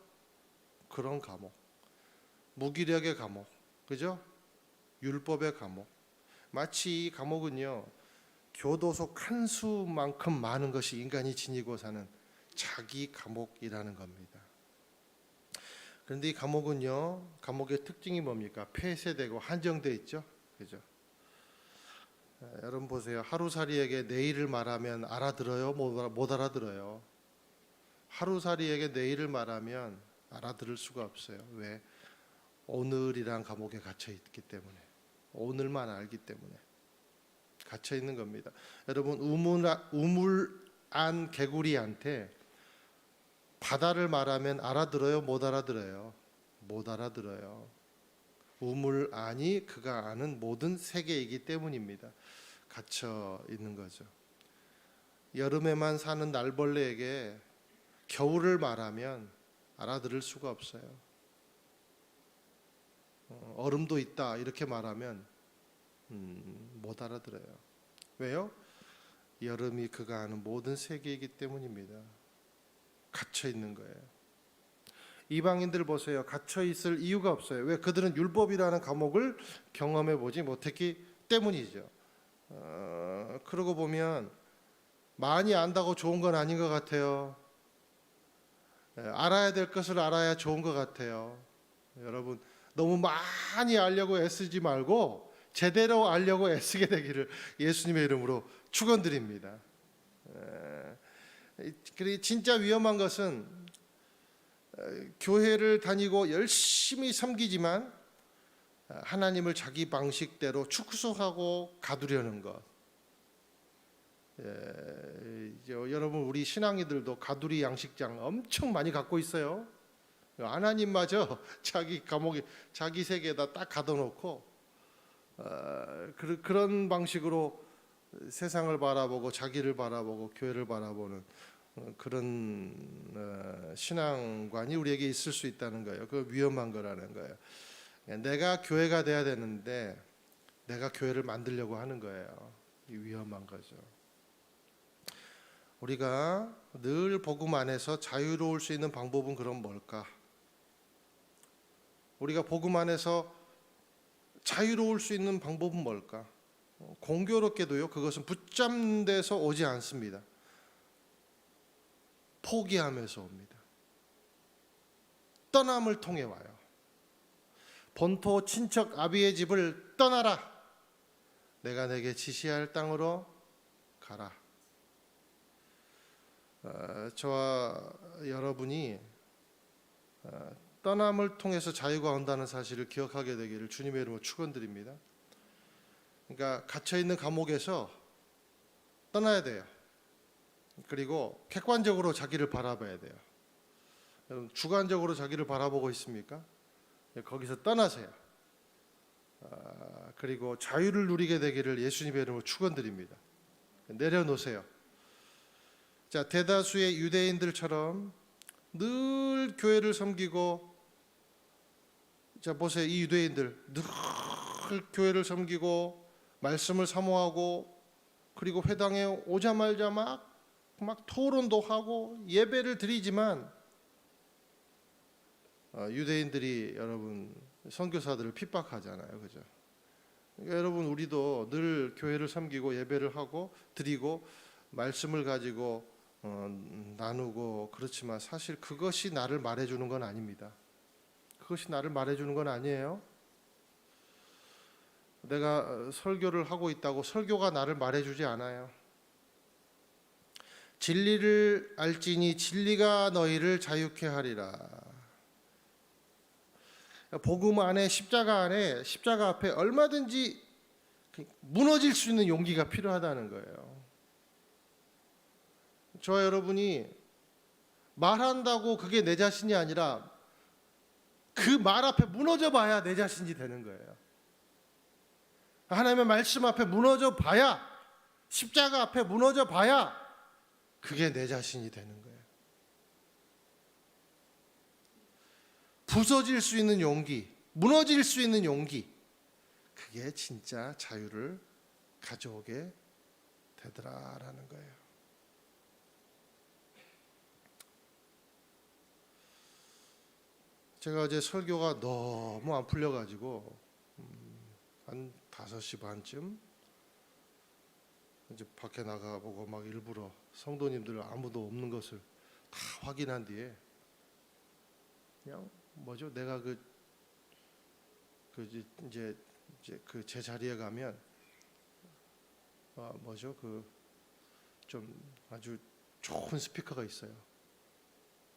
그런 감옥, 무기력의 감옥, 그죠? 율법의 감옥. 마치 이 감옥은요 교도소 칸수만큼 많은 것이 인간이 지니고 사는 자기 감옥이라는 겁니다. 그런데 이 감옥은요, 감옥의 특징이 뭡니까? 폐쇄되고 한정돼 있죠, 그죠? 여러분 보세요. 하루살이에게 내일을 말하면 알아들어요? 못 알아들어요? 하루살이에게 내일을 말하면 알아들을 수가 없어요. 왜? 오늘이란 감옥에 갇혀 있기 때문에, 오늘만 알기 때문에 갇혀 있는 겁니다. 여러분, 우물안 개구리한테 바다를 알아들어요? 못 알아들어요? 못 알아들어요. 우물안이 그가 아는 모든 세계이기 때문입니다. 갇혀 있는 거죠. 여름에만 사는 날벌레에게 겨울을 말하면 알아들을 수가 없어요. 얼음도 있다 이렇게 말하면 못 알아들어요. 왜요? 여름이 그가 아는 모든 세계이기 때문입니다. 갇혀 있는 거예요. 이방인들 보세요. 갇혀 있을 이유가 없어요. 왜? 그들은 율법이라는 감옥을 경험해 보지 못했기 때문이죠. 그러고 보면 많이 안다고 좋은 건 아닌 것 같아요. 알아야 될 것을 알아야 좋은 것 같아요. 여러분, 너무 많이 알려고 애쓰지 말고 제대로 알려고 애쓰게 되기를 예수님의 이름으로 축원드립니다. 그리고 진짜 위험한 것은 교회를 다니고 열심히 섬기지만 하나님을 자기 방식대로 축소하고 가두려는 것. 여러분, 우리 신앙이들도 가두리 양식장 엄청 많이 갖고 있어요. 하나님마저 자기 감옥에, 자기 세계에다 딱 가둬놓고 그런 방식으로 세상을 바라보고 자기를 바라보고 교회를 바라보는 그런 신앙관이 우리에게 있을 수 있다는 거예요. 그 위험한 거라는 거예요. 내가 교회가 돼야 되는데 내가 교회를 만들려고 하는 거예요. 위험한 거죠. 우리가 늘 복음 안에서 자유로울 수 있는 방법은 그럼 뭘까? 우리가 복음 안에서 자유로울 수 있는 방법은 뭘까? 공교롭게도요, 그것은 붙잡는 데서 오지 않습니다. 포기함에서 옵니다. 떠남을 통해 와요. 본토 친척 아비의 집을 떠나라. 내가 내게 지시할 땅으로 가라. 저와 여러분이 떠남을 통해서 자유가 온다는 사실을 기억하게 되기를 주님의 이름으로 축원드립니다. 그러니까 갇혀 있는 감옥에서 떠나야 돼요. 그리고 객관적으로 자기를 바라봐야 돼요. 여러분, 주관적으로 자기를 바라보고 있습니까? 거기서 떠나세요. 그리고 자유를 누리게 되기를 예수님의 이름으로 축원드립니다. 내려놓으세요. 자, 대다수의 유대인들처럼 늘 교회를 섬기고, 자 보세요. 이 유대인들 늘 교회를 섬기고 말씀을 사모하고, 그리고 회당에 오자마자 막 토론도 하고 예배를 드리지만 유대인들이 여러분 선교사들을 핍박하잖아요, 그죠? 그러니까 여러분, 우리도 늘 교회를 섬기고 예배를 하고 드리고 말씀을 가지고 나누고 그렇지만 사실 그것이 나를 말해주는 건 아닙니다. 그것이 나를 말해주는 건 아니에요. 내가 설교를 하고 있다고 설교가 나를 말해주지 않아요. 진리를 알지니 진리가 너희를 자유케 하리라. 복음 안에 십자가 앞에 얼마든지 무너질 수 있는 용기가 필요하다는 거예요. 저와 여러분이 말한다고 그게 내 자신이 아니라 그 말 앞에 무너져 봐야 내 자신이 되는 거예요. 하나님의 말씀 앞에 무너져 봐야, 십자가 앞에 무너져 봐야 그게 내 자신이 되는 거예요. 부서질 수 있는 용기, 무너질 수 있는 용기, 그게 진짜 자유를 가져오게 되더라라는 거예요. 제가 어제 설교가 너무 안 풀려가지고 한 5시 반쯤 이제 밖에 나가보고 막 일부러 성도님들 아무도 없는 것을 다 확인한 뒤에 그냥 뭐죠? 내가 이제 그 제 자리에 가면 뭐죠? 좀 아주 좋은 스피커가 있어요.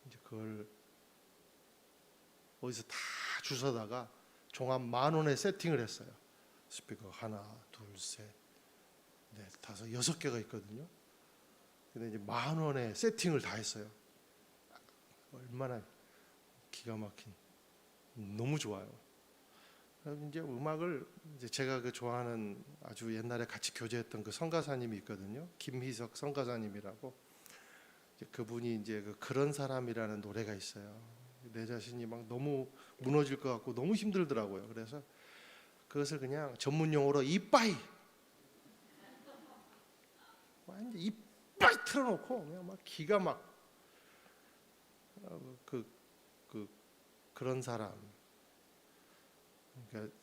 이제 그걸 어디서 다 주워다가 종합 10,000원에 세팅을 했어요. 스피커 하나, 둘, 셋, 넷, 다섯, 6개가 있거든요. 근데 이제 10,000원에 세팅을 다 했어요. 얼마나 기가 막힌, 너무 좋아요. 이제 음악을 이제 제가 좋아하는 아주 옛날에 같이 교제했던 그 성가사님이 있거든요. 김희석 성가사님이라고. 이제 그분이 이제 그런 사람이라는 노래가 있어요. 내 자신이 막 너무 무너질 것 같고 너무 힘들더라고요. 그래서 그것을 그냥 전문 용어로 이빠이, 완전 이빠이 틀어놓고 그냥 막 기가 막 그런 사람. 그러니까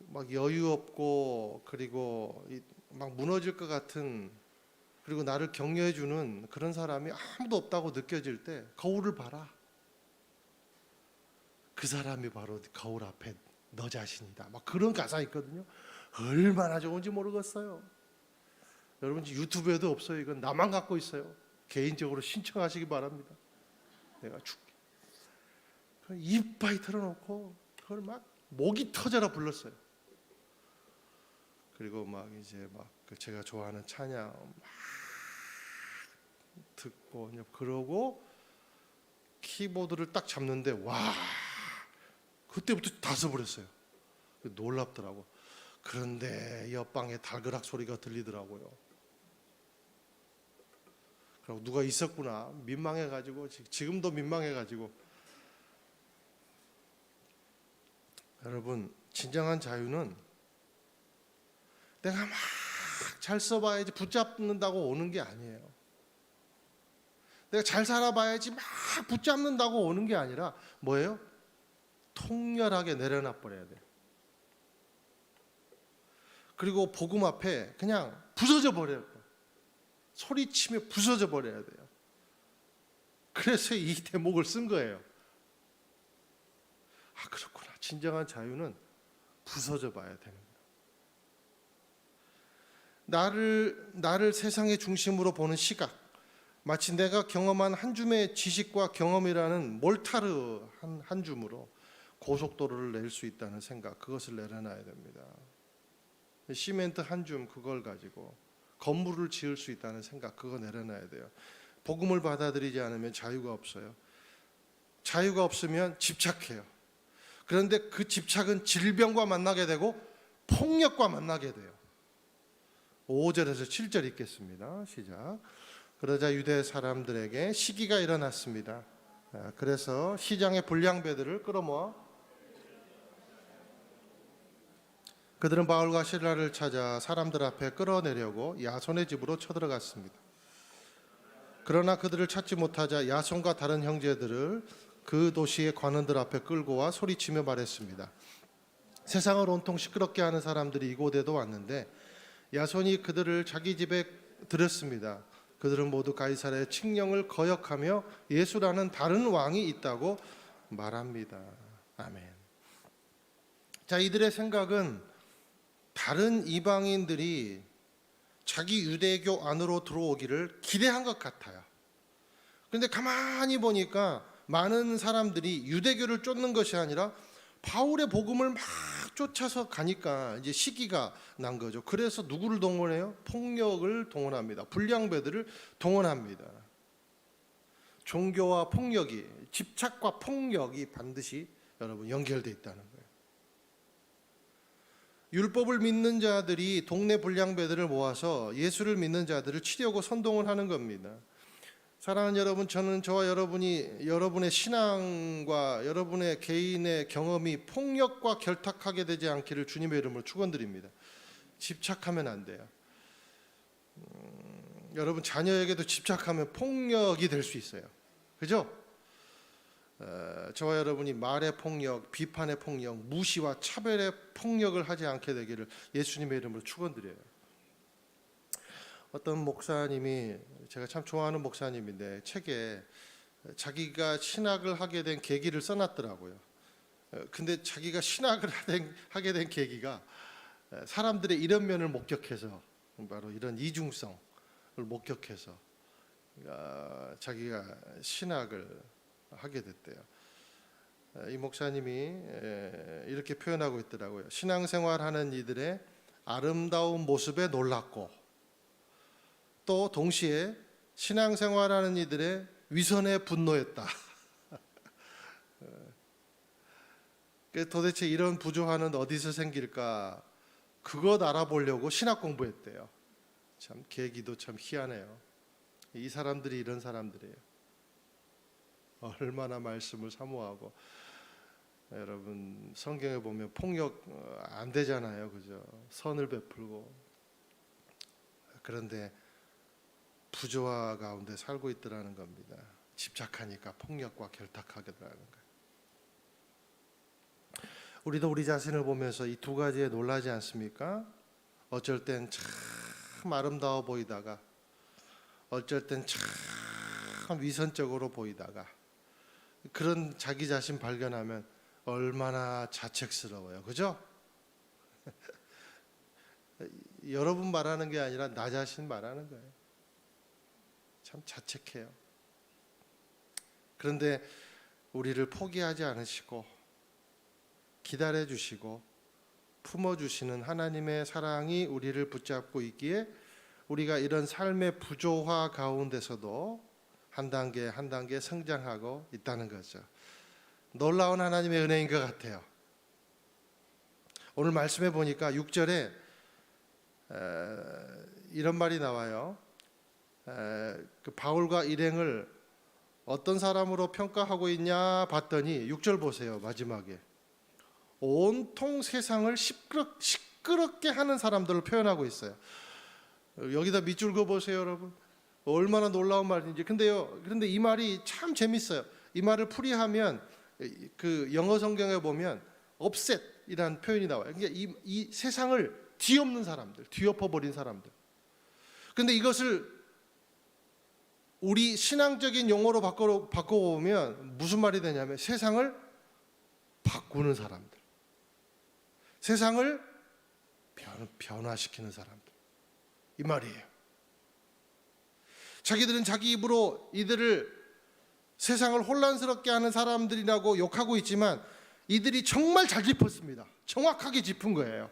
막 여유 없고 그리고 막 무너질 것 같은, 그리고 나를 격려해 주는 그런 사람이 아무도 없다고 느껴질 때 거울을 봐라. 그 사람이 바로 거울 앞에 너 자신이다. 막 그런 가사 있거든요. 얼마나 좋은지 모르겠어요. 여러분 유튜브에도 없어요. 이건 나만 갖고 있어요. 개인적으로 신청하시기 바랍니다. 내가 줄게. 이빨 틀어놓고 그걸 막 목이 터져라 불렀어요. 그리고 막 이제 막 제가 좋아하는 찬양 막 듣고 그러고 키보드를 딱 잡는데 와, 그때부터 다 써버렸어요. 놀랍더라고. 그런데 옆방에 달그락 소리가 들리더라고요. 그리고 누가 있었구나 민망해가지고, 지금도 민망해가지고. 여러분 진정한 자유는 내가 막 잘 써봐야지 붙잡는다고 오는 게 아니에요. 내가 잘 살아봐야지 막 붙잡는다고 오는 게 아니라 뭐예요? 통렬하게 내려놔 버려야 돼요. 그리고 복음 앞에 그냥 부서져 버려야 돼요. 소리치며 부서져 버려야 돼요. 그래서 이 대목을 쓴 거예요. 아, 그렇구나. 진정한 자유는 부서져 봐야 되는 거예요. 나를 세상의 중심으로 보는 시각, 마치 내가 경험한 한 줌의 지식과 경험이라는 몰타르 한 줌으로 고속도로를 낼 수 있다는 생각, 그것을 내려놔야 됩니다. 시멘트 한 줌 그걸 가지고 건물을 지을 수 있다는 생각, 그거 내려놔야 돼요. 복음을 받아들이지 않으면 자유가 없어요. 자유가 없으면 집착해요. 그런데 그 집착은 질병과 만나게 되고 폭력과 만나게 돼요. 5절에서 7절 읽겠습니다. 시작. 그러자 유대 사람들에게 시기가 일어났습니다. 그래서 시장의 불량배들을 끌어모아 그들은 바울과 실라를 찾아 사람들 앞에 끌어내려고 야손의 집으로 쳐들어갔습니다. 그러나 그들을 찾지 못하자 야손과 다른 형제들을 그 도시의 관원들 앞에 끌고 와 소리치며 말했습니다. 세상을 온통 시끄럽게 하는 사람들이 이곳에도 왔는데 야손이 그들을 자기 집에 들였습니다. 그들은 모두 가이사랴의 칙령을 거역하며 예수라는 다른 왕이 있다고 말합니다. 아멘. 자, 이들의 생각은 다른 이방인들이 자기 유대교 안으로 들어오기를 기대한 것 같아요. 그런데 가만히 보니까 많은 사람들이 유대교를 쫓는 것이 아니라 바울의 복음을 막 쫓아서 가니까 이제 시기가 난 거죠. 그래서 누구를 동원해요? 폭력을 동원합니다. 불량배들을 동원합니다. 종교와 폭력이, 집착과 폭력이 반드시 여러분 연결되어 있다는 거예요. 율법을 믿는 자들이 동네 불량배들을 모아서 예수를 믿는 자들을 치려고 선동을 하는 겁니다. 사랑하는 여러분, 저는 저와 여러분이 여러분의 신앙과 여러분의 개인의 경험이 폭력과 결탁하게 되지 않기를 주님의 이름으로 축원드립니다. 집착하면 안 돼요. 여러분 자녀에게도 집착하면 폭력이 될 수 있어요. 그죠? 저와 여러분이 말의 폭력, 비판의 폭력, 무시와 차별의 폭력을 하지 않게 되기를 예수님의 이름으로 축원드려요. 어떤 목사님이, 제가 참 좋아하는 목사님인데 책에 자기가 신학을 하게 된 계기를 써놨더라고요. 근데 자기가 신학을 하게 된 계기가 사람들의 이런 면을 목격해서, 바로 이런 이중성을 목격해서 자기가 신학을 하게 됐대요. 이 목사님이 이렇게 표현하고 있더라고요. 신앙생활하는 이들의 아름다운 모습에 놀랐고, 또 동시에 신앙생활하는 이들의 위선에 분노했다. 도대체 이런 부조화는 어디서 생길까? 그것 알아보려고 신학 공부했대요. 참 계기도 참 희한해요. 이 사람들이 이런 사람들이에요. 얼마나 말씀을 사모하고. 여러분 성경에 보면 폭력 안 되잖아요, 그죠? 선을 베풀고. 그런데 부조화 가운데 살고 있더라는 겁니다. 집착하니까 폭력과 결탁하게 되라는 거예요. 우리도 우리 자신을 보면서 이 두 가지에 놀라지 않습니까? 어쩔 땐 참 아름다워 보이다가, 어쩔 땐 참 위선적으로 보이다가, 그런 자기 자신 발견하면 얼마나 자책스러워요. 그죠? 여러분 말하는 게 아니라 나 자신 말하는 거예요. 참 자책해요. 그런데 우리를 포기하지 않으시고 기다려 주시고 품어 주시는 하나님의 사랑이 우리를 붙잡고 있기에 우리가 이런 삶의 부조화 가운데서도 한 단계 한 단계 성장하고 있다는 거죠. 놀라운 하나님의 은혜인 것 같아요. 오늘 말씀해 보니까 6절에 이런 말이 나와요. 그 바울과 일행을 어떤 사람으로 평가하고 있냐 봤더니 6절 보세요. 마지막에 온통 세상을 시끄럽게 하는 사람들을 표현하고 있어요. 여기다 밑줄 그어 보세요, 여러분. 얼마나 놀라운 말인지. 그런데 이 말이 참 재밌어요. 이 말을 풀이하면 그 영어 성경에 보면 upset이라는 표현이 나와요. 그러니까 이 세상을 뒤엎는 사람들, 뒤엎어 버린 사람들. 그런데 이것을 우리 신앙적인 용어로 바꿔보면 무슨 말이 되냐면 세상을 바꾸는 사람들, 세상을 변화시키는 사람들, 이 말이에요. 자기들은 자기 입으로 이들을 세상을 혼란스럽게 하는 사람들이라고 욕하고 있지만 이들이 정말 잘 짚었습니다. 정확하게 짚은 거예요.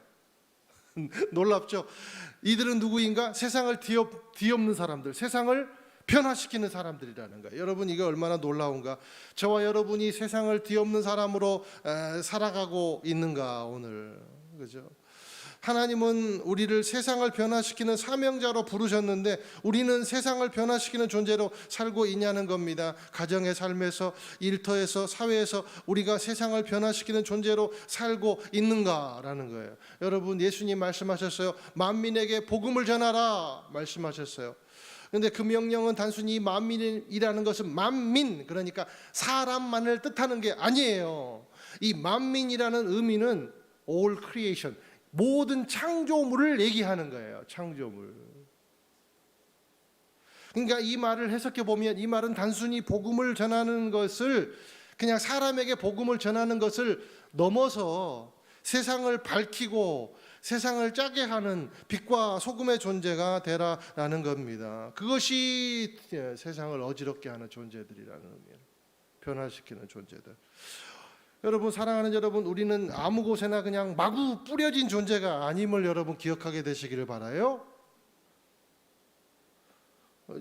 놀랍죠? 이들은 누구인가? 세상을 뒤엎는 사람들, 세상을 변화시키는 사람들이라는 거예요. 여러분, 이게 얼마나 놀라운가? 저와 여러분이 세상을 뒤엎는 사람으로 살아가고 있는가 오늘, 그죠? 하나님은 우리를 세상을 변화시키는 사명자로 부르셨는데 우리는 세상을 변화시키는 존재로 살고 있냐는 겁니다. 가정의 삶에서, 일터에서, 사회에서 우리가 세상을 변화시키는 존재로 살고 있는가라는 거예요. 여러분, 예수님 말씀하셨어요. 만민에게 복음을 전하라 말씀하셨어요. 그런데 그 명령은 단순히 만민이라는 것은 만민, 그러니까 사람만을 뜻하는 게 아니에요. 이 만민이라는 의미는 all creation, 모든 창조물을 얘기하는 거예요. 창조물. 그러니까 이 말을 해석해 보면 이 말은 단순히 복음을 전하는 것을 그냥 사람에게 복음을 전하는 것을 넘어서 세상을 밝히고 세상을 짜게 하는 빛과 소금의 존재가 되라라는 겁니다. 그것이 세상을 어지럽게 하는 존재들이라는 의미예요. 변화시키는 존재들. 여러분, 사랑하는 여러분, 우리는 아무 곳에나 그냥 마구 뿌려진 존재가 아님을 여러분 기억하게 되시기를 바라요.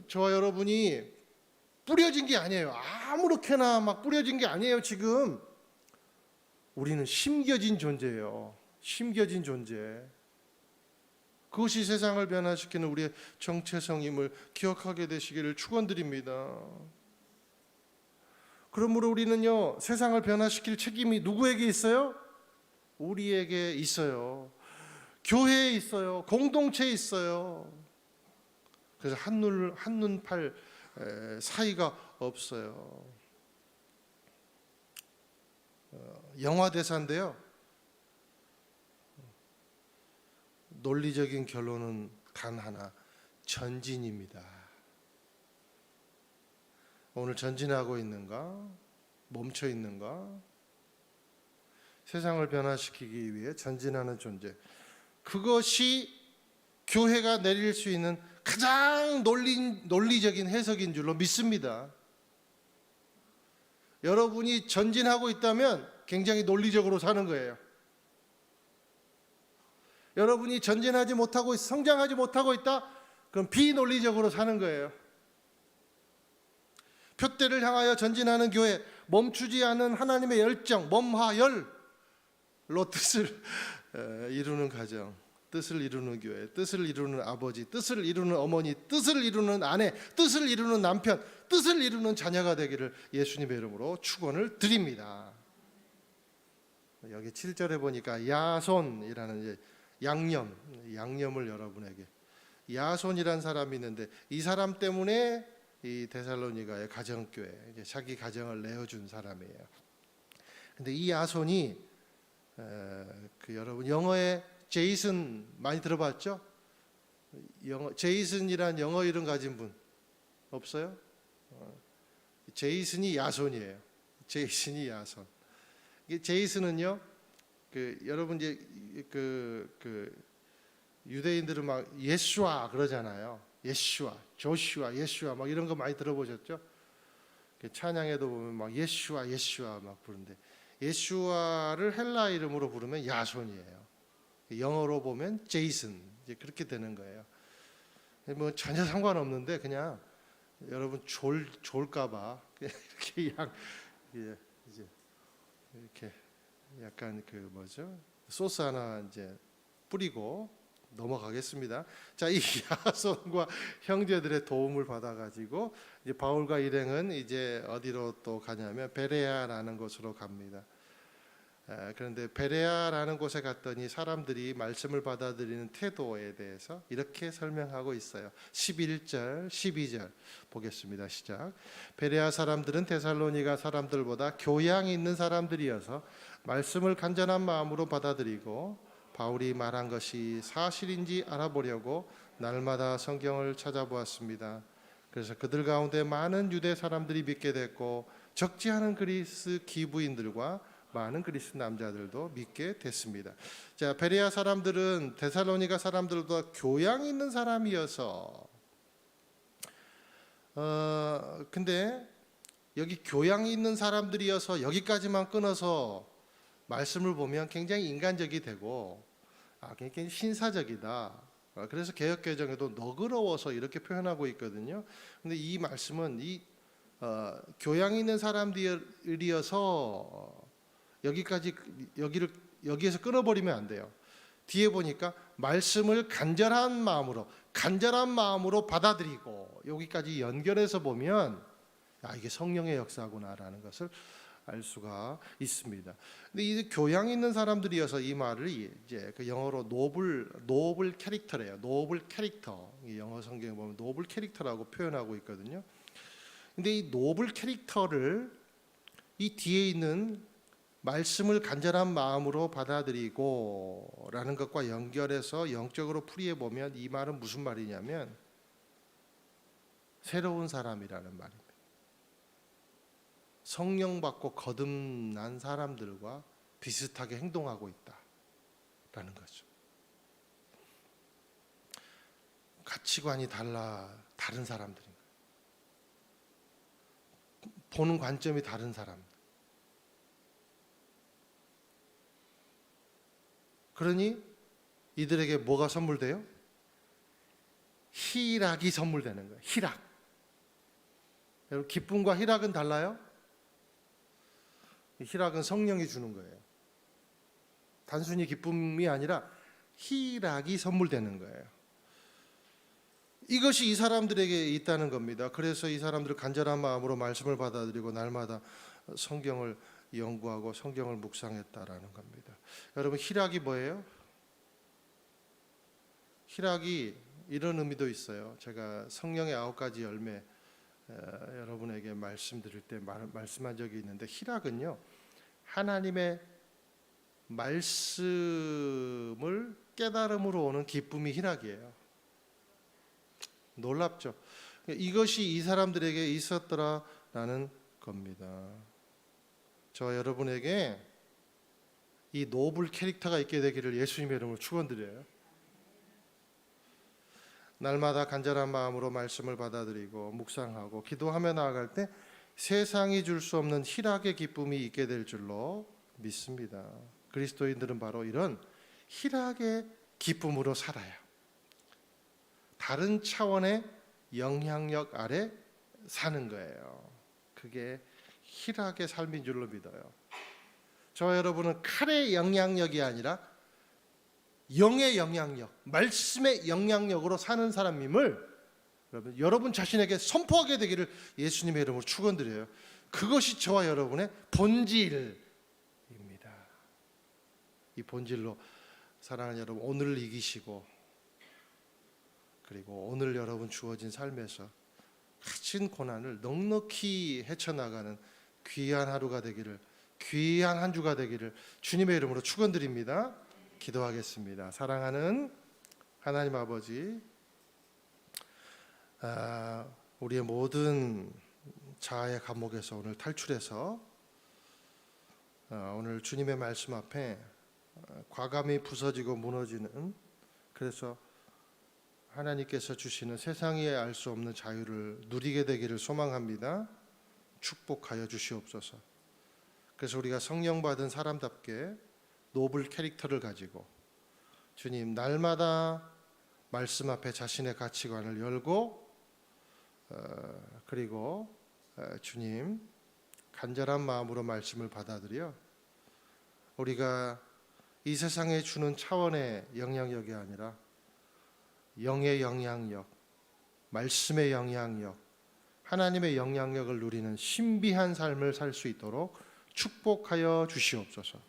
저와 여러분이 뿌려진 게 아니에요. 아무렇게나 막 뿌려진 게 아니에요. 지금 우리는 심겨진 존재예요. 심겨진 존재. 그것이 세상을 변화시키는 우리의 정체성임을 기억하게 되시기를 축원드립니다. 그러므로 우리는요, 세상을 변화시킬 책임이 누구에게 있어요? 우리에게 있어요. 교회에 있어요. 공동체에 있어요. 그래서 한눈 팔 사이가 없어요. 영화 대사인데요, 논리적인 결론은 단 하나, 전진입니다. 오늘 전진하고 있는가? 멈춰 있는가? 세상을 변화시키기 위해 전진하는 존재, 그것이 교회가 내릴 수 있는 가장 논리적인 해석인 줄로 믿습니다. 여러분이 전진하고 있다면 굉장히 논리적으로 사는 거예요. 여러분이 전진하지 못하고 성장하지 못하고 있다? 그럼 비논리적으로 사는 거예요. 표대를 향하여 전진하는 교회, 멈추지 않은 하나님의 열정, 멈하열로 뜻을 이루는 가정, 뜻을 이루는 교회, 뜻을 이루는 아버지, 뜻을 이루는 어머니, 뜻을 이루는 아내, 뜻을 이루는 남편, 뜻을 이루는 자녀가 되기를 예수님의 이름으로 축원을 드립니다. 여기 7절에 보니까 야손이라는 이제 양념을 여러분에게, 야손이라는 사람이 있는데 이 사람 때문에 이 데살로니가의 가정교회, 이제 자기 가정을 내어준 사람이에요. 근데 이 야손이 여러분 영어에 제이슨 많이 들어봤죠? 제이슨이란 영어 이름 가진 분 없어요? 제이슨이 야손이에요. 제이슨이 야손. 이게 제이슨은요, 여러분 이제 유대인들은 막 예수아 그러잖아요. 예수아, 조슈아, 예수아 막 이런 거 많이 들어보셨죠? 찬양에도 보면 막 예수아, 예수아 막 부르는데, 예수아를 헬라 이름으로 부르면 야손이에요. 영어로 보면 제이슨, 이제 그렇게 되는 거예요. 뭐 전혀 상관없는데 그냥 여러분 졸까봐 이렇게 이제 이렇게 약간 소스 하나 이제 뿌리고 넘어가겠습니다. 자, 이 야손과 형제들의 도움을 받아가지고 이제 바울과 일행은 이제 어디로 또 가냐면 베레아라는 곳으로 갑니다. 그런데 베레아라는 곳에 갔더니 사람들이 말씀을 받아들이는 태도에 대해서 이렇게 설명하고 있어요. 11절, 12절 보겠습니다. 시작. 베레아 사람들은 데살로니가 사람들보다 교양이 있는 사람들이어서 말씀을 간절한 마음으로 받아들이고 바울이 말한 것이 사실인지 알아보려고 날마다 성경을 찾아보았습니다. 그래서 그들 가운데 많은 유대 사람들이 믿게 됐고 적지 않은 그리스 기부인들과 많은 그리스 남자들도 믿게 됐습니다. 자, 베레아 사람들은 데살로니가 사람들보다 교양 있는 사람이어서 근데 여기 교양이 있는 사람들이어서 여기까지만 끊어서 말씀을 보면 굉장히 인간적이 되고 굉장히 신사적이다. 그래서 개역개정에도 너그러워서 이렇게 표현하고 있거든요. 근데 이 말씀은 교양 있는 사람들이어서 여기에서 끊어버리면 안 돼요. 뒤에 보니까 말씀을 간절한 마음으로 받아들이고 여기까지 연결해서 보면 이게 성령의 역사구나라는 것을 알 수가 있습니다. 근데 이 교양 있는 사람들이어서 이 말을 이제 영어로 노블 캐릭터래요. 노블 캐릭터. 영어 성경에 보면 노블 캐릭터라고 표현하고 있거든요. 근데 이 노블 캐릭터를 이 뒤에 있는 말씀을 간절한 마음으로 받아들이고 라는 것과 연결해서 영적으로 풀이해 보면 이 말은 무슨 말이냐면 새로운 사람이라는 말입니다. 성령 받고 거듭난 사람들과 비슷하게 행동하고 있다라는 거죠. 가치관이 다른 사람들인 거예요. 보는 관점이 다른 사람들. 그러니 이들에게 뭐가 선물돼요? 희락이 선물되는 거예요. 희락. 여러분, 기쁨과 희락은 달라요? 희락은 성령이 주는 거예요. 단순히 기쁨이 아니라 희락이 선물되는 거예요. 이것이 이 사람들에게 있다는 겁니다. 그래서 이 사람들 간절한 마음으로 말씀을 받아들이고 날마다 성경을 연구하고 성경을 묵상했다라는 겁니다. 여러분, 희락이 뭐예요? 희락이 이런 의미도 있어요. 제가 성령의 9가지 열매 여러분에게 말씀드릴 때 말씀한 적이 있는데, 희락은요, 하나님의 말씀을 깨달음으로 오는 기쁨이 희락이에요. 놀랍죠? 이것이 이 사람들에게 있었더라라는 겁니다. 저와 여러분에게 이 노블 캐릭터가 있게 되기를 예수님의 이름으로 축원드려요. 날마다 간절한 마음으로 말씀을 받아들이고 묵상하고 기도하며 나아갈 때 세상이 줄 수 없는 희락의 기쁨이 있게 될 줄로 믿습니다. 그리스도인들은 바로 이런 희락의 기쁨으로 살아요. 다른 차원의 영향력 아래 사는 거예요. 그게 희락의 삶인 줄로 믿어요. 저와 여러분은 칼의 영향력이 아니라 영의 영향력, 말씀의 영향력으로 사는 사람임을 여러분 자신에게 선포하게 되기를 예수님의 이름으로 축원드려요. 그것이 저와 여러분의 본질입니다. 이 본질로 사랑하는 여러분, 오늘을 이기시고 그리고 오늘 여러분 주어진 삶에서 가진 고난을 넉넉히 헤쳐나가는 귀한 하루가 되기를, 귀한 한 주가 되기를 주님의 이름으로 축원드립니다. 기도하겠습니다. 사랑하는 하나님 아버지, 우리의 모든 자아의 감옥에서 오늘 탈출해서 오늘 주님의 말씀 앞에 과감히 부서지고 무너지는, 그래서 하나님께서 주시는 세상이 알 수 없는 자유를 누리게 되기를 소망합니다. 축복하여 주시옵소서. 그래서 우리가 성령 받은 사람답게 노블 캐릭터를 가지고 주님 날마다 말씀 앞에 자신의 가치관을 열고 그리고 주님 간절한 마음으로 말씀을 받아들여 우리가 이 세상에 주는 차원의 영향력이 아니라 영의 영향력, 말씀의 영향력, 하나님의 영향력을 누리는 신비한 삶을 살 수 있도록 축복하여 주시옵소서.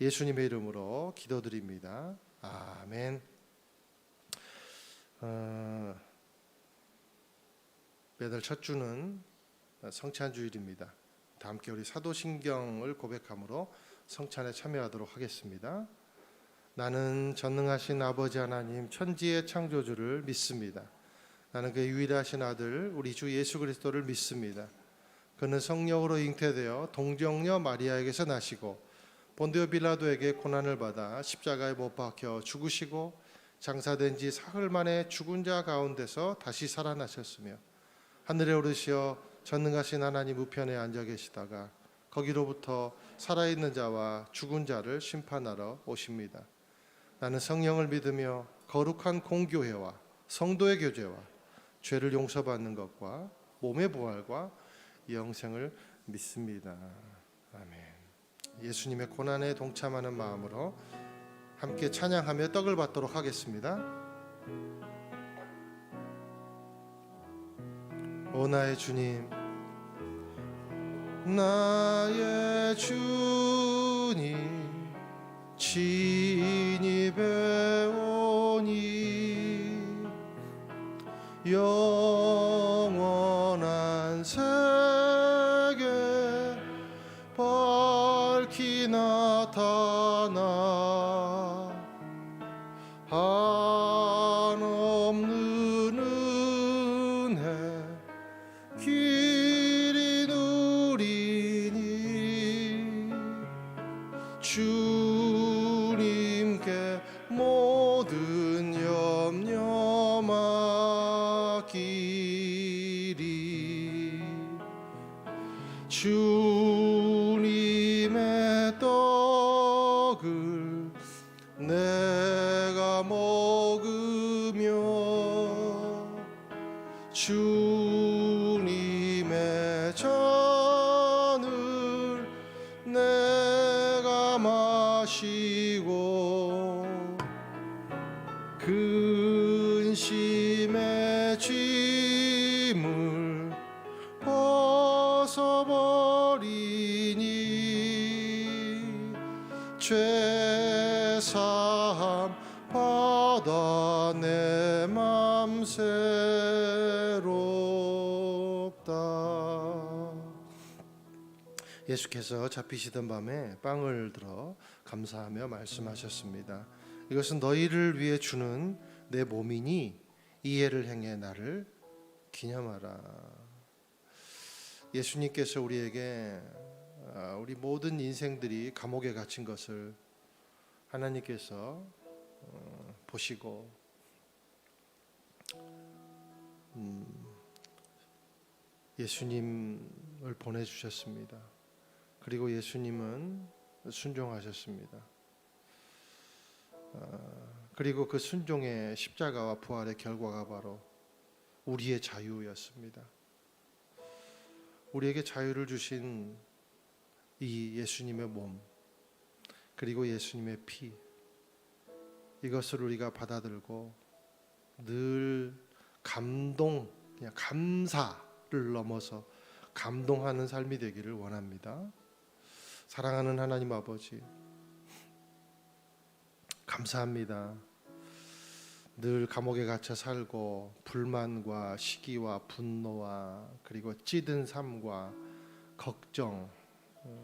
예수님의 이름으로 기도드립니다. 아멘. 매달 첫 주는 성찬주일입니다. 다 함께 우리 사도신경을 고백함으로 성찬에 참여하도록 하겠습니다. 나는 전능하신 아버지 하나님 천지의 창조주를 믿습니다. 나는 그의 유일하신 아들 우리 주 예수 그리스도를 믿습니다. 그는 성령으로 잉태되어 동정녀 마리아에게서 나시고 본디오 빌라도에게 고난을 받아 십자가에 못 박혀 죽으시고 장사된 지 사흘 만에 죽은 자 가운데서 다시 살아나셨으며 하늘에 오르시어 전능하신 하나님 우편에 앉아 계시다가 거기로부터 살아있는 자와 죽은 자를 심판하러 오십니다. 나는 성령을 믿으며 거룩한 공교회와 성도의 교제와 죄를 용서받는 것과 몸의 부활과 영생을 믿습니다. 아멘. 예수님의 고난에 동참하는 마음으로 함께 찬양하며 떡을 받도록 하겠습니다. 오 나의 주님, 나의 주님 친히 배우니 영원한 세계 밝히 나타나 한없는 은혜 길이 누리 주님의 떡을 내가 먹으며 주님의 잔을 내가 마시고 근심의 짐을 벗어버리니 죄사함 받아 내 맘 새롭다. 예수께서 잡히시던 밤에 빵을 들어 감사하며 말씀하셨습니다. 이것은 너희를 위해 주는 내 몸이니 이해를 행해 나를 기념하라. 예수님께서 우리에게 우리 모든 인생들이 감옥에 갇힌 것을 하나님께서 보시고 예수님을 보내주셨습니다. 그리고 예수님은 순종하셨습니다. 그리고 그 순종의 십자가와 부활의 결과가 바로 우리의 자유였습니다. 우리에게 자유를 주신 이 예수님의 몸, 그리고 예수님의 피, 이것을 우리가 받아들고 늘 감동, 그냥 감사를 넘어서 감동하는 삶이 되기를 원합니다. 사랑하는 하나님 아버지, 감사합니다. 늘 감옥에 갇혀 살고 불만과 시기와 분노와 그리고 찌든 삶과 걱정,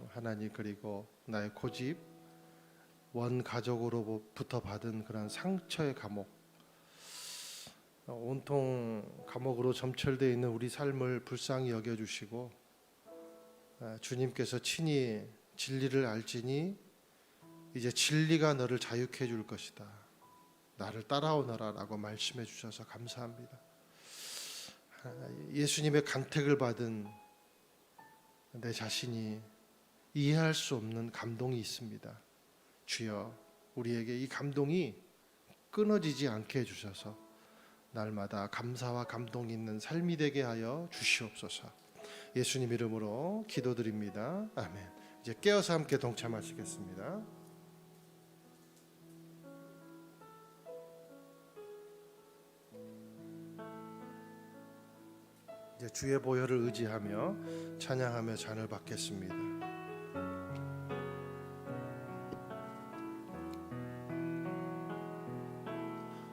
하나님, 그리고 나의 고집, 원 가족으로부터 받은 그런 상처의 감옥, 온통 감옥으로 점철되어 있는 우리 삶을 불쌍히 여겨주시고 주님께서 친히 진리를 알지니 이제 진리가 너를 자유케 해줄 것이다, 나를 따라오너라 라고 말씀해 주셔서 감사합니다. 예수님의 간택을 받은 내 자신이 이해할 수 없는 감동이 있습니다. 주여, 우리에게 이 감동이 끊어지지 않게 해주셔서 날마다 감사와 감동이 있는 삶이 되게 하여 주시옵소서. 예수님 이름으로 기도드립니다. 아멘. 이제 깨어서 함께 동참하시겠습니다. 이제 주의 보혈을 의지하며 찬양하며 잔을 받겠습니다.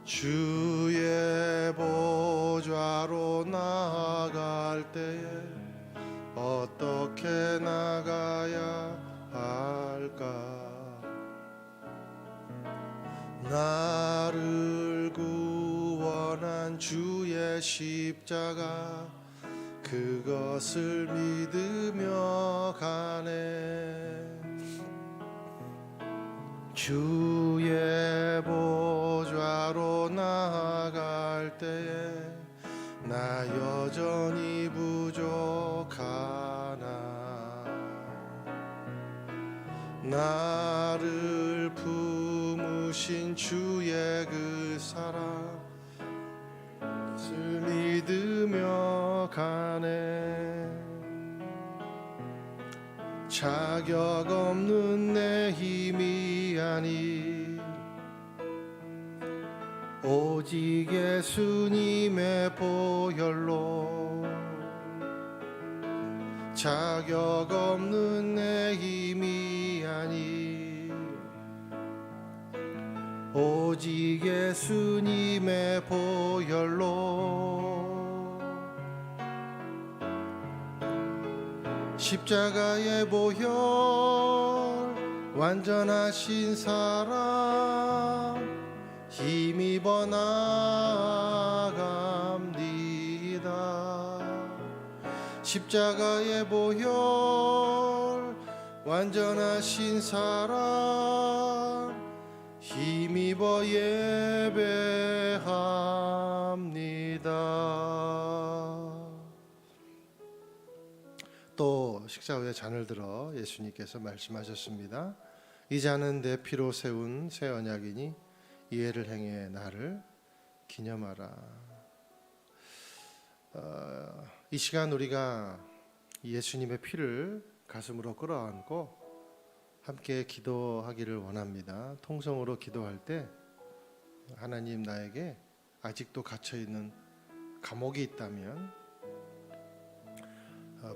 주의 보좌로 나아갈 때에 어떻게 나가야 할까? 나를 구원한 주의 십자가, 그것을 믿으며 가네. 주의 보좌로 나아갈 때에 나 여전히 부족하나. 나를 품으신 주의 그 사랑, 을 믿으며 가네. 자격 없는 내 힘이 아니 오직 예수님의 보혈로, 자격 없는 내 힘이 아니 오직 예수님의 보혈로. 십자가의 보혈 완전하신 사랑 힘입어 나아갑니다. 십자가의 보혈 완전하신 사랑 힘입어 예배합니다. 또 식사 후에 잔을 들어 예수님께서 말씀하셨습니다. 이 잔은 내 피로 세운 새 언약이니 이해를 행해 나를 기념하라. 이 시간 우리가 예수님의 피를 가슴으로 끌어안고 함께 기도하기를 원합니다. 통성으로 기도할 때 하나님, 나에게 아직도 갇혀있는 감옥이 있다면,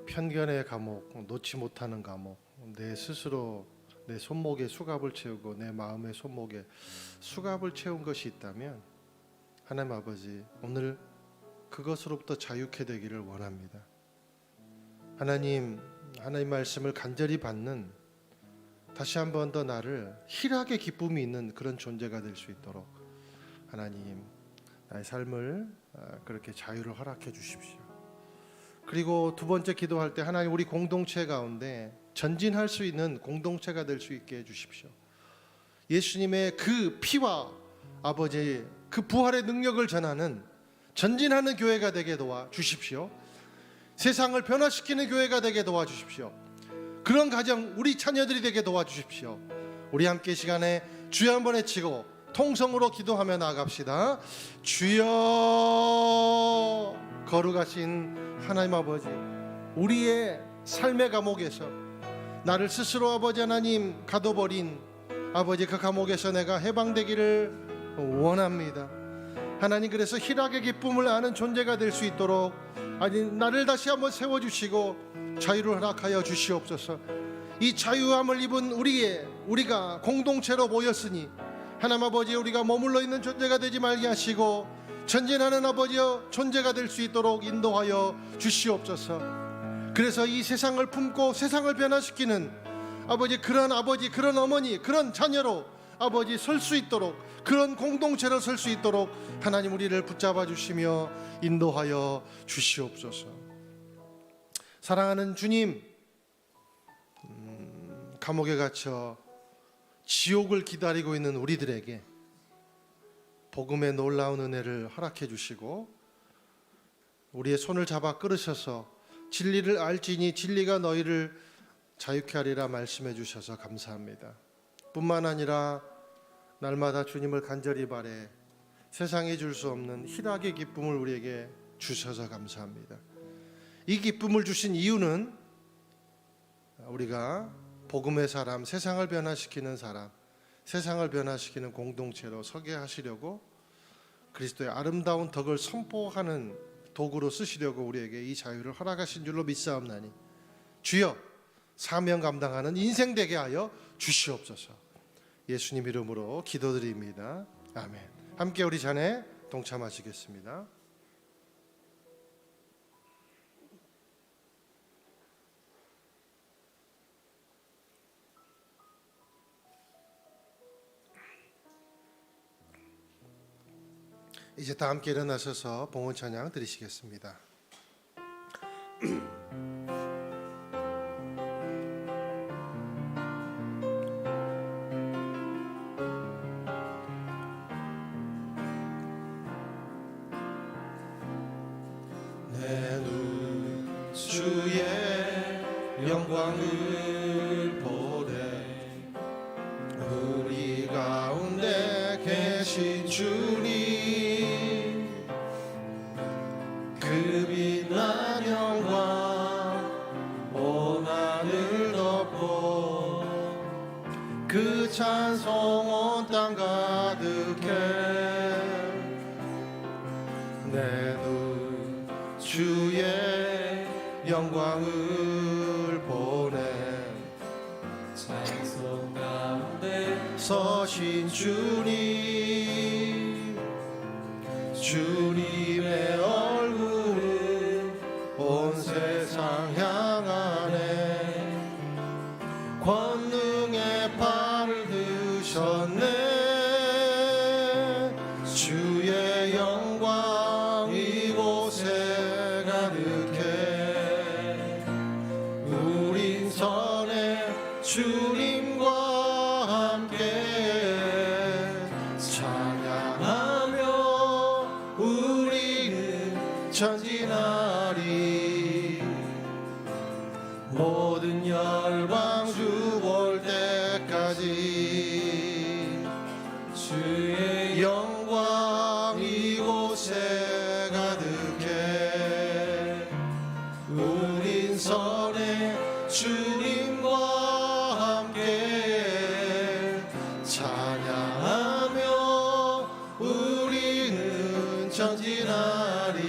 편견의 감옥, 놓지 못하는 감옥, 내 스스로 내 손목에 수갑을 채우고 내 마음의 손목에 수갑을 채운 것이 있다면 하나님 아버지, 오늘 그것으로부터 자유케 되기를 원합니다. 하나님 말씀을 간절히 받는, 다시 한 번 더 나를 희락의 기쁨이 있는 그런 존재가 될 수 있도록 하나님, 나의 삶을 그렇게 자유를 허락해 주십시오. 그리고 두 번째 기도할 때 하나님, 우리 공동체 가운데 전진할 수 있는 공동체가 될 수 있게 해주십시오. 예수님의 그 피와 아버지 그 부활의 능력을 전하는 전진하는 교회가 되게 도와주십시오. 세상을 변화시키는 교회가 되게 도와주십시오. 그런 가정, 우리 자녀들이 되게 도와주십시오. 우리 함께 이 시간에 주여 한번 외치고 통성으로 기도하며 나아갑시다. 주여, 거룩하신 하나님 아버지, 우리의 삶의 감옥에서 나를 스스로 아버지 하나님 가둬버린 아버지 그 감옥에서 내가 해방되기를 원합니다. 하나님, 그래서 희락의 기쁨을 아는 존재가 될 수 있도록 나를 다시 한번 세워주시고 자유를 허락하여 주시옵소서. 이 자유함을 입은 우리가 공동체로 모였으니 하나님 아버지, 우리가 머물러 있는 존재가 되지 말게 하시고 전진하는 아버지여 존재가 될 수 있도록 인도하여 주시옵소서. 그래서 이 세상을 품고 세상을 변화시키는 아버지, 그런 어머니, 그런 자녀로 아버지 설 수 있도록, 그런 공동체로 설 수 있도록 하나님 우리를 붙잡아 주시며 인도하여 주시옵소서. 사랑하는 주님, 감옥에 갇혀 지옥을 기다리고 있는 우리들에게 복음의 놀라운 은혜를 허락해 주시고 우리의 손을 잡아 끌으셔서 진리를 알지니 진리가 너희를 자유케 하리라 말씀해 주셔서 감사합니다. 뿐만 아니라 날마다 주님을 간절히 바래 세상에 줄 수 없는 희락의 기쁨을 우리에게 주셔서 감사합니다. 이 기쁨을 주신 이유는 우리가 복음의 사람, 세상을 변화시키는 사람, 세상을 변화시키는 공동체로 서게 하시려고 그리스도의 아름다운 덕을 선포하는 도구로 쓰시려고 우리에게 이 자유를 허락하신 줄로 믿사옵나니 주여, 사명 감당하는 인생 되게 하여 주시옵소서. 예수님 이름으로 기도드립니다. 아멘. 함께 우리 잔에 동참하시겠습니다. 이제 다 함께 일어나셔서 봉헌 찬양 드리시겠습니다. 내 눈 주의 영광을 보래, 우리 가운데 계신 주님, 그 빛난 영광 온 하늘 덮고 그 찬송 온 땅 가득해. 내 눈 주의 영광을 보내, 찬송 가운데 서신 주님, 주님의 얼굴을 온 세상 향하네. 권능의 팔을 드셨네. 주의 영광 이곳에 가득해. 우린 선해 주님과 함께 찬양하며 우리는 전진하리. 선의 주님과 함께 찬양하며 우리는 전진하리.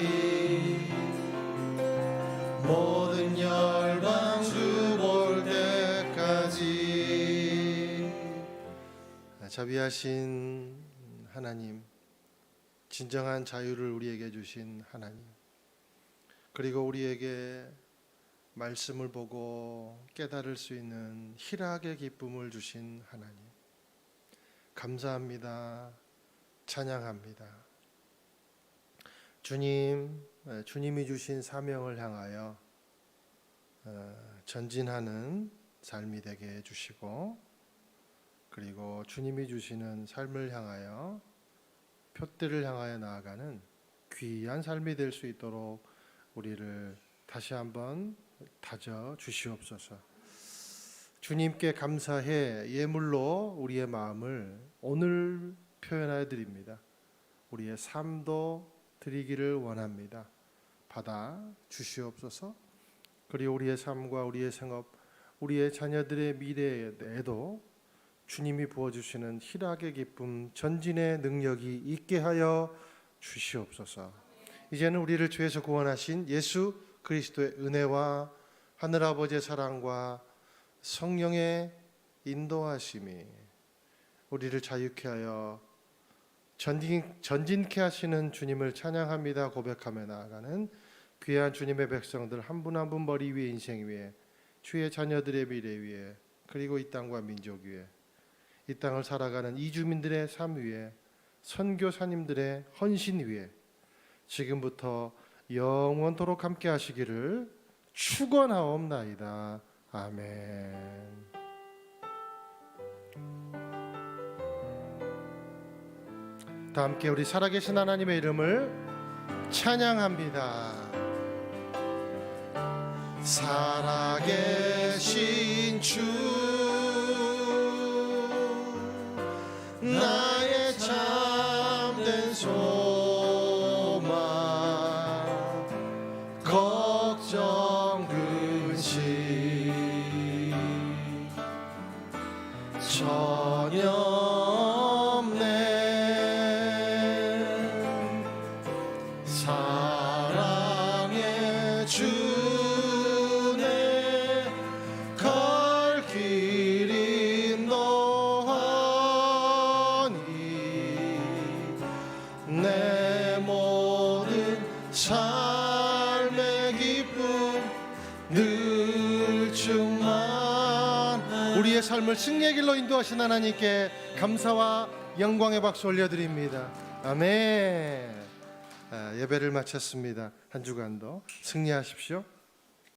모든 열방 주 볼 때까지. 자비하신 하나님, 진정한 자유를 우리에게 주신 하나님, 그리고 우리에게 말씀을 보고 깨달을 수 있는 희락의 기쁨을 주신 하나님, 감사합니다. 찬양합니다. 주님, 주님이 주신 사명을 향하여 전진하는 삶이 되게 해주시고, 그리고 주님이 주시는 삶을 향하여, 표대를 향하여 나아가는 귀한 삶이 될 수 있도록 우리를 다시 한번 다져 주시옵소서. 주님께 감사해 예물로 우리의 마음을 오늘 표현하여 드립니다. 우리의 삶도 드리기를 원합니다. 받아 주시옵소서. 그리고 우리의 삶과 우리의 생업, 우리의 자녀들의 미래에도 주님이 부어주시는 희락의 기쁨, 전진의 능력이 있게 하여 주시옵소서. 이제는 우리를 죄에서 구원하신 예수 그리스도의 은혜와 하늘아버지의 사랑과 성령의 인도하심이 우리를 자유케 하여 전진케 하시는 주님을 찬양합니다 고백하며 나아가는 귀한 주님의 백성들 한 분 한 분 머리 위에, 인생 위에, 주의 자녀들의 미래 위에, 그리고 이 땅과 민족 위에, 이 땅을 살아가는 이주민들의 삶 위에, 선교사님들의 헌신 위에 지금부터 영원토록 함께 하시기를 축원하옵나이다. 아멘. 다 함께 우리 살아계신 하나님의 이름을 찬양합니다. 살아계신 주, 나의 참된 소망, 걱정 근심 전혀 없네. 사랑의 주네 갈 길 인도하니 내 모든 삶의 기쁨 늘 충만. 우리의 삶을 승리의 길로 인도하신 하나님께 감사와 영광의 박수 올려드립니다. 아멘. 예배를 마쳤습니다. 한 주간도 승리하십시오.